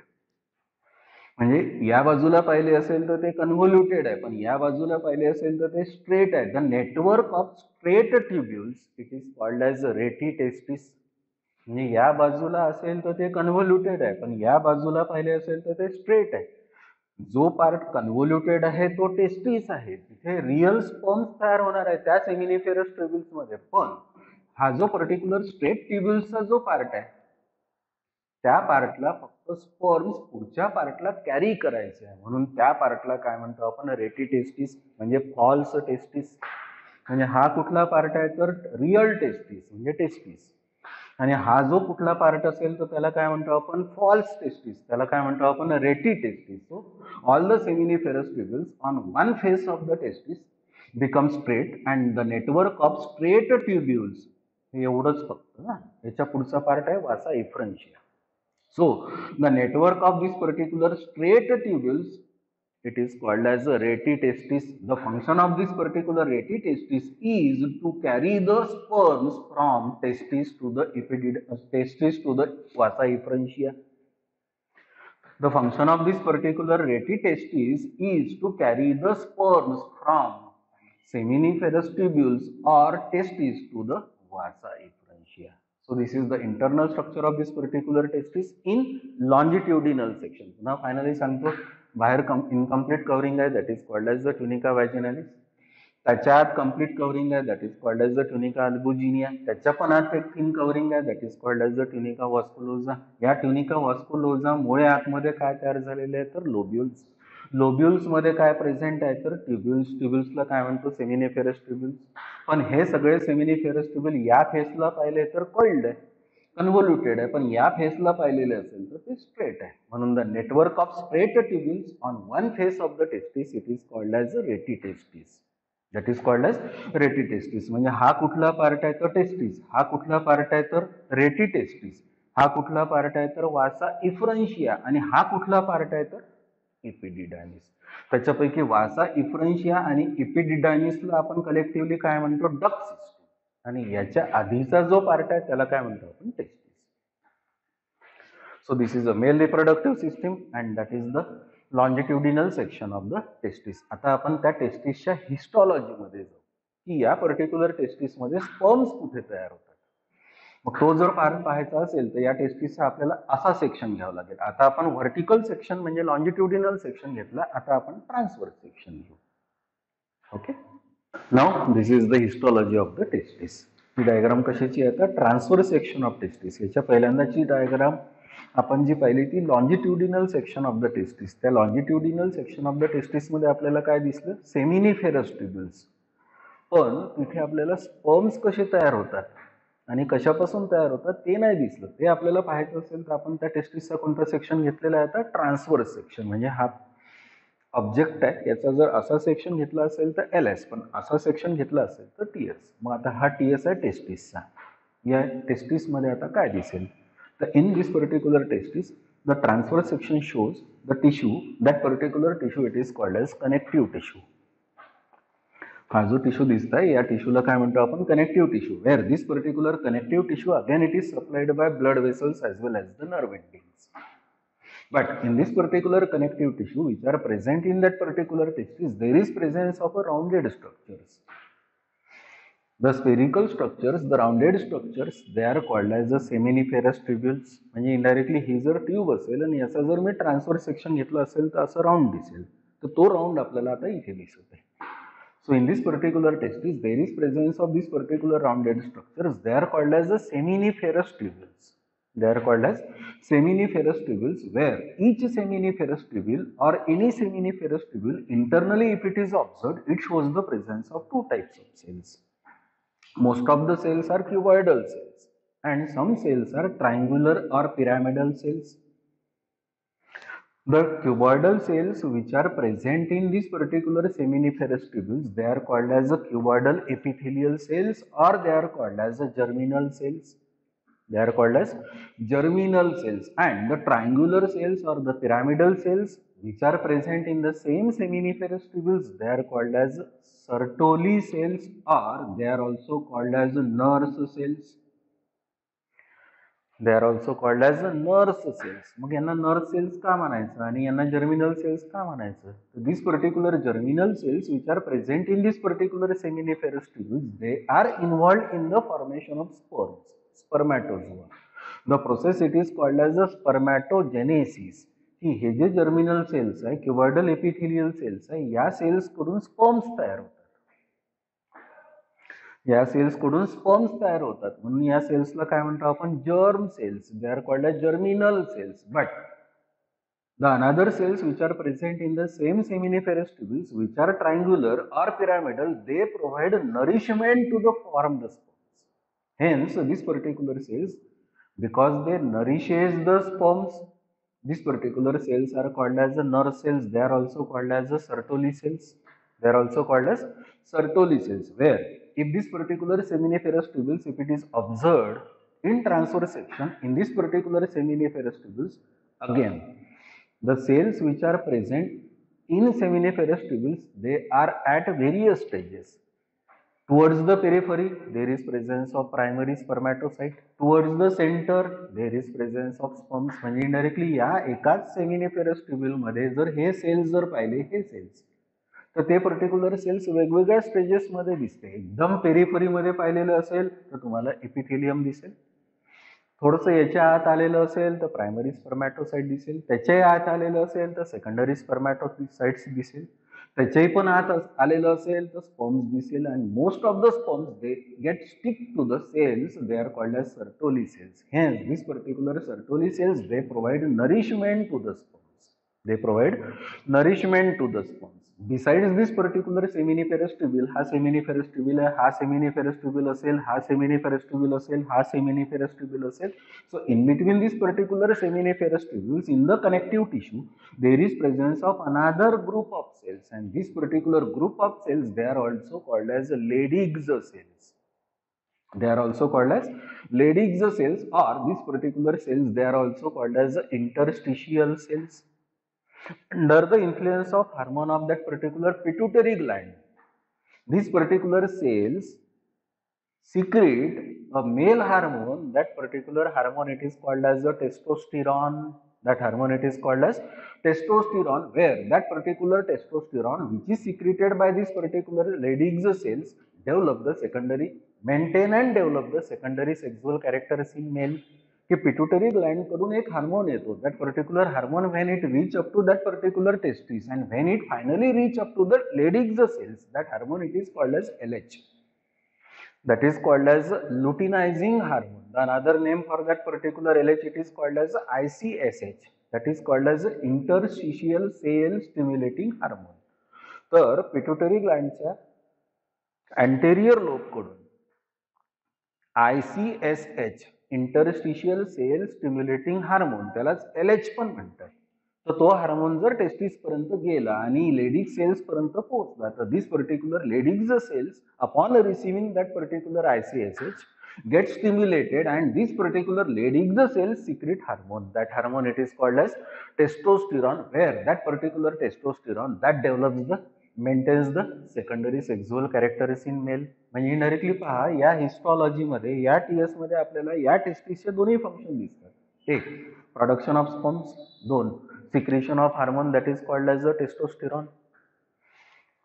म्हणजे या बाजूला पाहिले असेल तर ते कन्व्होल्युटेड आहे, पण या बाजूला पाहिले असेल तर ते स्ट्रेट आहे. The network of straight tubules it is called as rete testis. म्हणजे या बाजूला असेल तर ते कन्व्होल्युटेड आहे, पण या बाजूला पाहिले असेल तर ते स्ट्रेट आहे. जो पार्ट कन्व्होल्युटेड आहे तो टेस्टिस आहे, तिथे रिअल स्पर्म्स तयार होणार आहे त्या सेमिनिफेरस ट्युब्युल्स मध्ये. पण हा जो पर्टिक्युलर स्ट्रेट ट्युब्युल्सचा जो पार्ट आहे त्या पार्टला फक्त स्पर्म्स पुढच्या पार्टला कॅरी करायचे आहे, म्हणून त्या पार्टला काय म्हणतो आपण, रेटी टेस्टिस म्हणजे फॉल्स टेस्टिस. म्हणजे हा कुठला पार्ट आहे तर रिअल टेस्टिस म्हणजे टेस्टिस, आणि हा जो कुठला पार्ट असेल तर त्याला काय म्हणतो आपण, फॉल्स टेस्टिस. त्याला काय म्हणतो आपण, रेटी testis. So all the seminiferous tubules on one face of the testis become straight, and the network of straight tubules, हे एवढंच फक्त ना. याच्या पुढचा पार्ट आहे वासा इफ्रन्शिया. So the network of this particular straight tubules, it is called as a rete testis. The function of this particular rete testis is to carry the sperms from testis to the testis to the vasa efferentia. The function of this particular rete testis is to carry the sperms from seminiferous tubules or testis to the vasa efferentia. So this is the internal structure of this particular testis in longitudinal section. Now finally सांगतो, बाहेर incomplete covering आहे that is called as the tunica vaginalis. त्याच्या आत complete covering आहे that is called as the tunica albuginea. त्याच्या पण आत एक thin covering आहे that is called as the tunica vasculosa. या tunica vasculosa मुळे आतमध्ये काय तयार झालेले आहे तर लोब्युल्स. लोब्युल्स मध्ये काय प्रेझेंट आहे तर ट्युब्युल्स. ट्युब्युल्सला काय म्हणतो, सेमिनिफेरस ट्युब्युल्स. पण हे सगळे सेमिनिफेरस ट्युब्युल या फेसला पाहिले तर कॉइल्ड आहे, कन्व्होल्युटेड आहे, पण या फेसला पाहिलेले असेल तर ते स्ट्रेट आहे. म्हणून the network of straight tubules on one face of the testis it is called as rete testis. That is called as rete testis. म्हणजे हा कुठला पार्ट आहे तर टेस्टिस, हा कुठला पार्ट आहे तर रेटी टेस्टिस, हा कुठला पार्ट आहे तर वासा इफ्रन्शिया, आणि हा कुठला पार्ट आहे तर इपिडिडायमिस. त्याच्यापैकी वासा इफ्रन्शिया आणि इपिडिडायमिसला आपण कलेक्टिव्हली काय म्हणतो, डक्ट सिस्टम, आणि याच्या आधीचा जो पार्ट आहे त्याला काय म्हणतो आपण, testis. So this is a male reproductive system and that is the longitudinal section of the testis. आता आपण त्या टेस्टिसच्या हिस्टॉलॉजीमध्ये जाऊ की या पर्टिक्युलर टेस्टिसमध्ये स्पर्म्स कुठे तयार होतात. मग तो जर पार्ट पाहायचा असेल तर या टेस्टिसचा आपल्याला असा सेक्शन घ्यावा लागेल. आता आपण व्हर्टिकल सेक्शन म्हणजे लॉन्जिट्युडिनल सेक्शन घेतला, आता आपण ट्रान्सवर्स सेक्शन घेऊ. Okay, now this is the histology of the testis. ही डायग्राम कशाची आहे तर ट्रान्सवर्स सेक्शन ऑफ टेस्टिस. याच्या पहिल्यांदाची डायग्राम आपण जी पाहिली ती longitudinal section of the testis. त्या longitudinal section of the testis मध्ये आपल्याला काय दिसलं, सेमिनिफेरस ट्युब्युल्स. पण तिथे आपल्याला स्पर्म्स कसे तयार होतात आणि कशापासून तयार होतात ते नाही दिसलं. ते आपल्याला पाहायचं असेल तर आपण त्या टेस्टिसचा कोणता सेक्शन घेतलेला आहे, आता ट्रान्सव्हर्स सेक्शन. म्हणजे हा ऑब्जेक्ट आहे, याचा जर असा सेक्शन घेतला असेल तर LS, पण असा सेक्शन घेतला असेल तर TS. मग आता हा TS आहे टेस्टिसचा. या टेस्टिसमध्ये आता काय दिसेल, तर in this particular testis the transverse section shows the tissue, that particular tissue it is called as connective tissue. हा जो टिश्यू दिसतोय या टिश्यूला काय म्हणतो आपण, connective tissue. Where this particular connective tissue again it is supplied by blood vessels as well as the nerve endings. But in this particular connective tissue which are present in that particular testis, there is presence of a rounded structures. The spherical structures, the rounded structures, they are called as the seminiferous tubules. म्हणजे indirectly ही जर tube असेल आणि याचा जर मी transverse section घेतलं असेल तर असं राऊंड दिसेल, तर तो राऊंड आपल्याला आता इथे दिसत आहे. So in this particular testis, there is presence of these particular rounded structures. They are called as the seminiferous tubules. They are called as seminiferous tubules, where each seminiferous tubule or any seminiferous tubule internally, if it is observed, it shows the presence of two types of cells. Most of the cells are cuboidal cells and some cells are triangular or pyramidal cells. The cuboidal cells which are present in this particular seminiferous tubules, they are called as the cuboidal epithelial cells, or they are called as the germinal cells. They are called as germinal cells. And the triangular cells or the pyramidal cells which are present in the same seminiferous tubules, they are called as Sertoli cells, or they are also called as nurse cells. They are also called as nurse cells. मग यांना nurse cells का म्हणायचं आणि यांना germinal cells का म्हणायचं? These particular germinal cells which are present in this particular seminiferous tubules, they are involved in the formation of spores, spermatozoa. The process it is called as the spermatogenesis. की हे जे germinal cells आहे, cuboidal epithelial cells आहे, या cells कडून sperms तयार होतात. या सेल्स कडून स्पर्म्स तयार होतात, म्हणून या सेल्सला काय म्हणतो आपण, germ cells. They are called as germinal cells. But the another cells which are present in the same seminiferous tubules which are triangular or pyramidal, they provide nourishment to the form the sperms. Hence these particular cells, because they nourishes the sperms, these particular cells are called as the nurse cells. They are also called as the Sertoli cells. They are also called as Sertoli cells, where if this particular seminiferous tubules, if it is observed in transverse section in this particular seminiferous tubules, again the cells which are present in seminiferous tubules, they are at various stages. Towards the periphery, there is presence of primary spermatocyte. Towards the center, there is presence of sperms. म्हणजे indirectly या एकाच seminiferous tubule मध्ये जर हे cells जर पाहिले, हे cells, तर ते पर्टिक्युलर सेल्स वेगवेगळ्या स्टेजेस मध्ये दिसते. एकदम पेरिफरी मध्ये पाहिलेलं असेल तर तुम्हाला एपिथेलियम दिसेल. थोडंसं याच्या आत आलेलं असेल तर प्रायमरी स्पर्मॅटोसाइट दिसेल. त्याच्या आत आलेलं असेल तर सेकंडरी स्पर्मॅटोसाइट्स दिसेल. त्याच्याही पण आत आलेलं असेल तर स्पर्म्स दिसेल. And most of the sperms they get stick to the cells. They are called as Sertoli cells. Hence this particular Sertoli cells, they provide nourishment to the sperms. They provide nourishment to the sperms. Besides this particular seminiferous tubule, हा seminiferous tubule आहे, हा seminiferous tubule असेल, हा seminiferous tubule असेल, हा seminiferous tubule असेल. So in between this particular seminiferous tubules, in the connective tissue, there is presence of another group of cells, and this particular group of cells, they are also called as Leydig's cells. They are also called as Leydig's cells, or these particular cells, they are also called as interstitial cells. Under the influence of hormone of that particular pituitary gland, these particular cells secrete a male hormone. That particular hormone, it is called as the testosterone. That hormone, it is called as testosterone, where that particular testosterone which is secreted by these particular Leydig's cells develop the secondary, maintain and develop the secondary sexual characters in male. कि pituitary gland कडून एक hormone येतो. That particular hormone when it reach up to that particular testis and when it finally reach up to the Leydig's cells, that hormone it is called as LH. That is called as luteinizing hormone. The another name for that particular LH, it is called as ICSH. That is called as interstitial cell stimulating hormone. तर pituitary ग्लँडच्या anterior lobe कडून ICSH interstitial cell stimulating hormone, त्यालाच LH पण म्हणतात. तर तो hormone जर testis पर्यंत गेला आणि लेडिक सेल्स पर्यंत पोहोचला, तर this particular Leydig cells upon receiving that particular ICSH get stimulated, and this particular ladies cells secrete hormone. That hormone it is called as testosterone, where that particular testosterone that develops the maintains the secondary sexual characteristics in male. म्हणजे indirectly पहा, या हिस्टॉलॉजी मध्ये, या TS मध्ये आपल्याला या टेस्टिसचे दोन्ही function दिसतात. एक, प्रोडक्शन ऑफ स्पर्म्स. दोन, secretion of hormone that is called as the testosterone.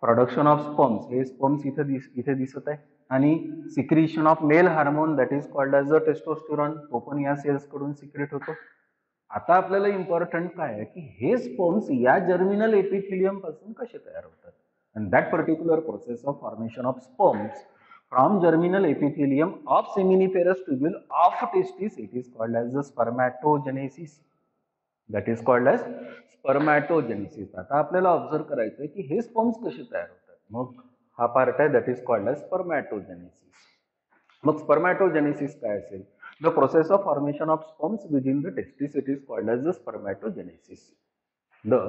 Production of sperms, हे स्पर्म्स इथे दिसत आहे, आणि secretion of male hormone that is called as the testosterone, तो पण या सेल्स कडून सिक्रेट होतो. आता आपल्याला इम्पॉर्टंट काय आहे की हे स्पर्म्स या जर्मिनल एपिथिलियम पासून कसे तयार होतात. And that particular process of formation of sperms from germinal epithelium of seminiferous tubule of testis, it is called as the spermatogenesis. That is called as spermatogenesis. आता आपल्याला ऑब्झर्व करायचं आहे की हे स्पर्म्स कसे तयार होतात. मग हा पार्ट आहे दॅट इज कॉल्ड एज स्पर्मॅटोजेनेसिस. मग स्पर्मॅटोजेनेसिस काय असेल? The process of formation of sperms within the testis, it is called as the spermatogenesis. The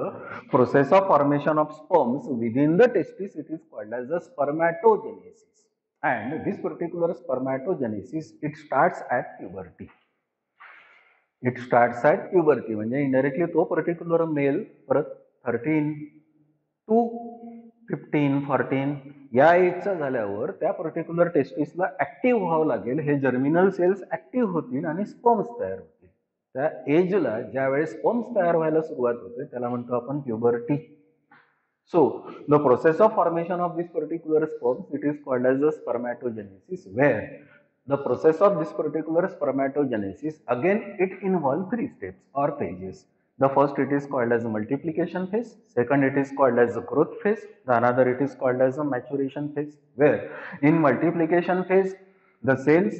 process of formation of sperms within the testis, it is called as the spermatogenesis. And this particular spermatogenesis, it starts at puberty. It starts at puberty. म्हणजे indirectly तो particular male परत 13 to 15, 14 या एजचा झाल्यावर त्या particular टेस्टिसला active व्हावं लागेल. हे germinal cells active होतील आणि स्पर्म्स तयार होतील. त्या एजला ज्यावेळेस स्पर्म्स तयार व्हायला सुरुवात होते त्याला म्हणतो आपण puberty. So the process of formation of this particular sperms, it is called as the spermatogenesis, where the process of this particular spermatogenesis again it involve 3 steps or phases. The first, it is called as a multiplication phase. Second, it is called as a growth phase. The another, it is called as a maturation phase, where in multiplication phase, the cells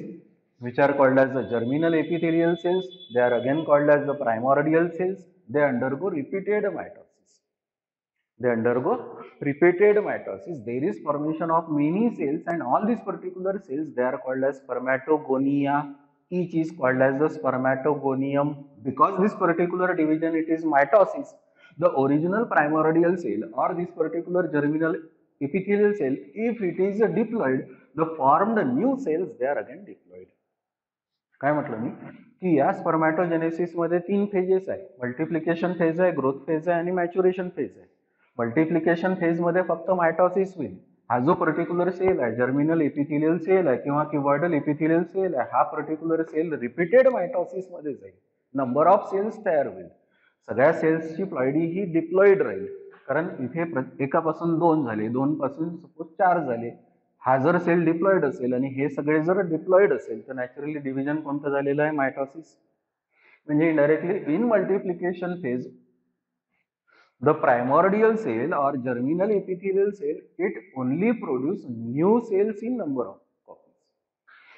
which are called as the germinal epithelial cells, they are again called as the primordial cells. They undergo repeated mitosis. There is formation of many cells, and all these particular cells, they are called as spermatogonia. Each is called as the spermatogonium. Because this particular division, it is mitosis, the original primordial cell or this particular germinal epithelial cell, if it is diploid, the formed new cells, they are again diploid. काय म्हटलं मी की या स्पर्मॅटोजेनेसिस मध्ये 3 phases आहे. Multiplication phase आहे, growth phase आहे आणि maturation phase आहे. मल्टिप्लिकेशन फेज मध्ये फक्त मायटॉसिस होईल. हा जो पर्टिक्युलर सेल आहे, जर्मिनल एपिथिलियल सेल आहे किंवा क्युबॉइडल एपिथिलियल सेल आहे, हा पर्टिक्युलर सेल रिपीटेड मायटॉसिस मध्ये जाईल. नंबर ऑफ सेल्स तयार होईल. सगळ्या सेल्सची प्लॉइडी ही डिप्लॉइड राहील, कारण इथे एकापासून 2 झाले, 2 पासून सपोज 4 झाले. हा जर सेल डिप्लॉइड असेल आणि हे सगळे जर डिप्लॉइड असेल तर नॅचरली डिव्हिजन कोणतं झालेलं आहे? मायटॉसिस. म्हणजे indirectly in multiplication phase, the primordial cell or germinal epithelial cell, it only produce new cells in number of copies.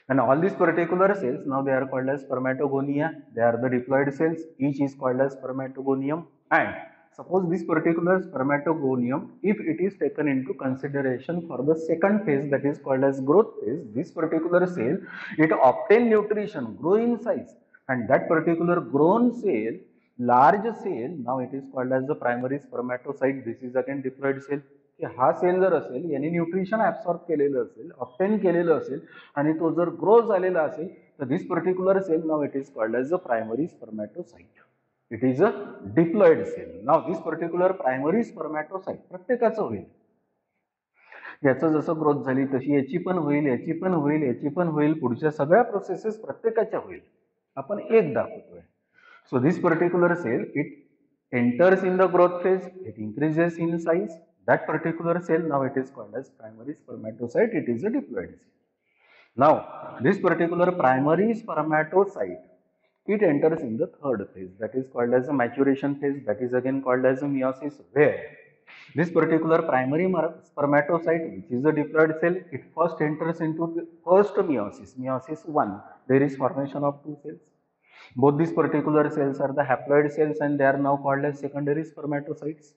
And all these particular cells, now they are called as spermatogonia. They are the diploid cells. Each is called as spermatogonium. And suppose this particular spermatogonium, if it is taken into consideration for the second phase, that is called as growth phase, this particular cell, it obtain nutrition, grow in size, and that particular grown cell, large cell, now it is called as the primary spermatocyte. This is again diploid cell. की हा sale जर असेल याने nutrition absorb केलेलं असेल, obtain केलेलं असेल आणि तो जर ग्रो झालेला असेल तर this particular cell, now it is called as a primary spermatocyte. It is a diploid cell. Now this particular primary spermatocyte प्रत्येकाचं होईल. याचं जसं ग्रोथ झाली तशी याची पण होईल, याची पण होईल, याची पण होईल, पुढच्या सगळ्या प्रोसेसेस प्रत्येकाच्या होईल. आपण एक दाखवतोय. So this particular cell, it enters in the growth phase, it increases in size. That particular cell, now it is called as primary spermatocyte. It is a diploid cell. Now this particular primary spermatocyte, it enters in the third phase, that is called as a maturation phase. That is again called as a meiosis, where this particular primary spermatocyte, which is a diploid cell, it first enters into the first meiosis, meiosis 1. There is formation of 2 cells. Both these particular cells are the haploid cells and they are now called as secondary spermatocytes.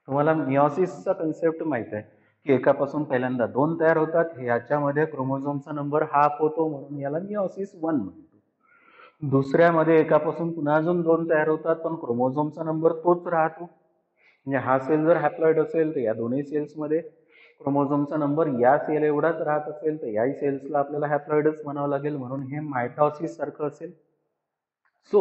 तुम्हाला meiosis चा concept माहित आहे की एकापासून पहिल्यांदा 2 तयार होतात, ह्याच्यामध्ये क्रोमोझोमचा number half होतो म्हणून याला मिओसिस 1 म्हणतो. दुसऱ्यामध्ये एकापासून पुन्हा अजून 2 तयार होतात पण क्रोमोझोमचा नंबर तोच राहतो. म्हणजे हा सेल जर हॅप्लॉइड असेल तर या दोन्ही सेल्समध्ये क्रोमोझोमचा नंबर या सेल एवढाच राहत असेल तर याही सेल्सला आपल्याला हॅप्लॉइडच म्हणावं लागेल, म्हणून हे मायटॉसिस सारखं असेल. So,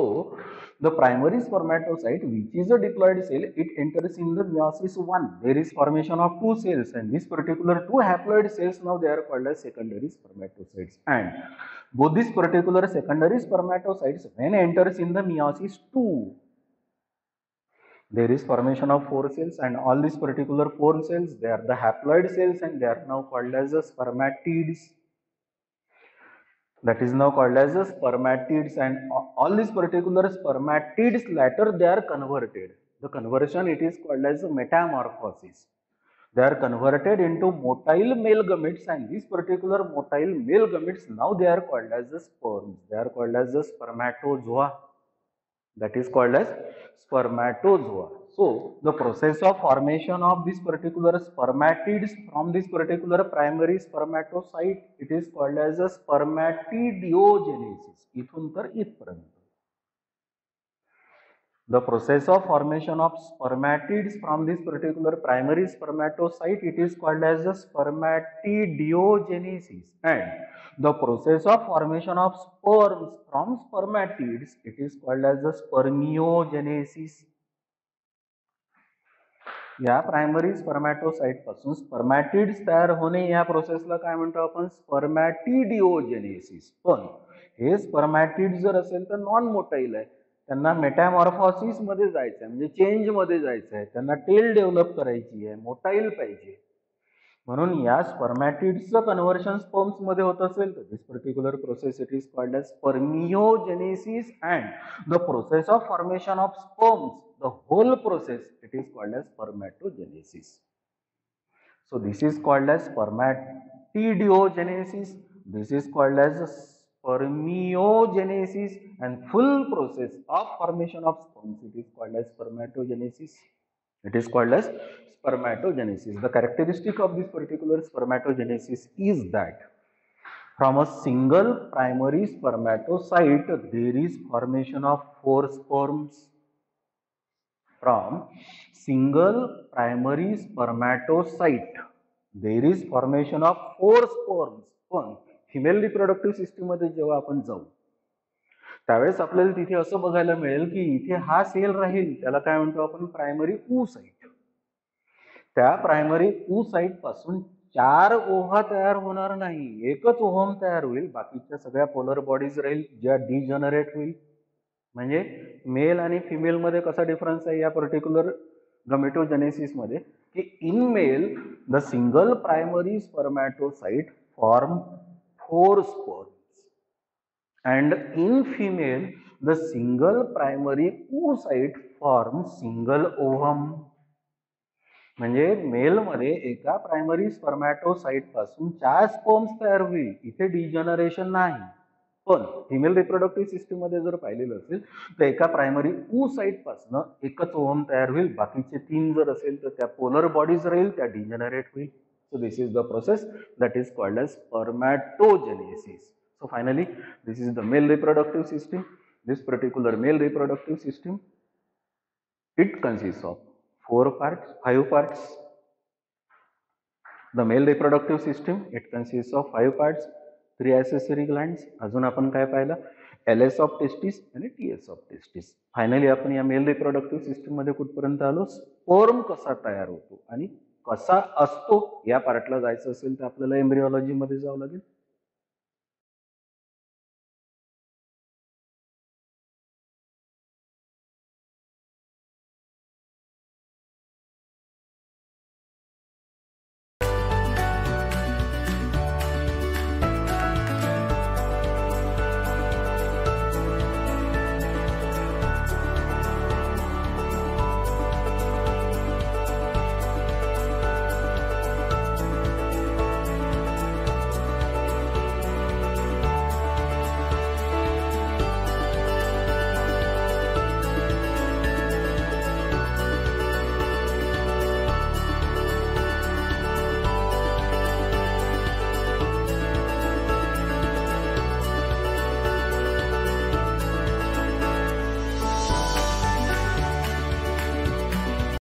the primary spermatocyte, which is a diploid cell, it enters in the meiosis 1. There is formation of 2 cells, and these particular 2 haploid cells, now they are called as secondary spermatocytes. And both these particular secondary spermatocytes, when enters in the meiosis 2, there is formation of 4 cells, and all these particular 4 cells, they are the haploid cells, and they are now called as the spermatids. That is now called as the spermatids, and all these particular spermatids later they are converted. The conversion, it is called as metamorphosis. They are converted into motile male gametes, and these particular motile male gametes, now they are called as the sperms. They are called as the spermatozoa. That is called as spermatozoa. So, the process of formation of this particular spermatids from this particular primary spermatocyte, it is called as a spermatidiogenesis. इथून तर इथपर्यंत. The process of formation of spermatids from this particular primary spermatocyte, it is called as a spermatidiogenesis. And the process of formation of sperms from spermatids, it is called as a spermiogenesis. या primary spermatocyte पासून स्पर्मॅटिड्स तयार होणे या प्रोसेसला काय म्हणतो आपण, स्पर्मॅटिडिओजेनेसिस. पण हे स्पर्मॅटिड जर असेल तर नॉन मोटाईल आहे, त्यांना मेटामॉर्फॉसिस मध्ये जायचं आहे, म्हणजे चेंज मध्ये जायचं आहे, त्यांना टेल डेव्हलप करायची आहे, मोटाईल पाहिजे. म्हणून या स्पर्मॅटिड्सचं कन्व्हर्शन स्पर्म्स मध्ये होत असेल तर this particular process it is called as spermiogenesis. And the process of formation of sperms, the whole process, it is called as spermatogenesis. So this is called as spermatidiogenesis, this is called as spermiogenesis, and full process of formation of sperms, it is called as spermatogenesis. It is called as spermatogenesis. The characteristic of this particular spermatogenesis is that from a single primary spermatocyte there is formation of 4 sperms. From single primary spermatocyte there is formation of 4 sperms. पण female reproductive system मध्ये जेव्हा आपण जाऊ त्यावेळेस आपल्याला तिथे असं बघायला मिळेल की इथे हा सेल राहील, त्याला काय म्हणतो आपण, प्रायमरी oocyte. त्या प्रायमरी oocyte पासून 4 ओव्हा तयार होणार नाही, एकच ओव्हम तयार होईल, बाकीच्या सगळ्या पोलर बॉडीज राहील ज्या डिजनरेट होईल. म्हणजे मेल आणि फिमेल मध्ये कसा डिफरन्स आहे या पर्टिक्युलर गमेटोजेनेसिस मध्ये, की in male the single primary spermatocyte form 4 sperms and in female the single primary oocyte form single ovum. म्हणजे मेल मध्ये एका प्रायमरी स्पर्मॅटोसाइट पासून 4 स्पर्म्स तयार होईल, इथे डिजनरेशन नाही. पण फिमेल रिप्रोडक्टिव्ह सिस्टीम मध्ये जर पाहिलेलं असेल तर एका प्रायमरी oocyte पासून एकच ओव्हम तयार होईल, बाकीचे 3 जर असेल तर त्या पोलर बॉडीज राहील, त्या डिजनरेट होईल. So this is the process that is called as spermatogenesis. So finally, this is the male reproductive system. This particular male reproductive system, it consists of 5 parts. The male reproductive system, it consists of 5 parts, 3 accessory glands. अजून आपण काय पाहिलं, LS of testis आणि TS of testis. Finally आपण या male reproductive system मध्ये कुठपर्यंत आलो, स्पर्म कसा तयार होतो आणि कसा असतो या पार्टला जायचं असेल तर आपल्याला एम्ब्रिओलॉजी मध्ये जावं लागेल.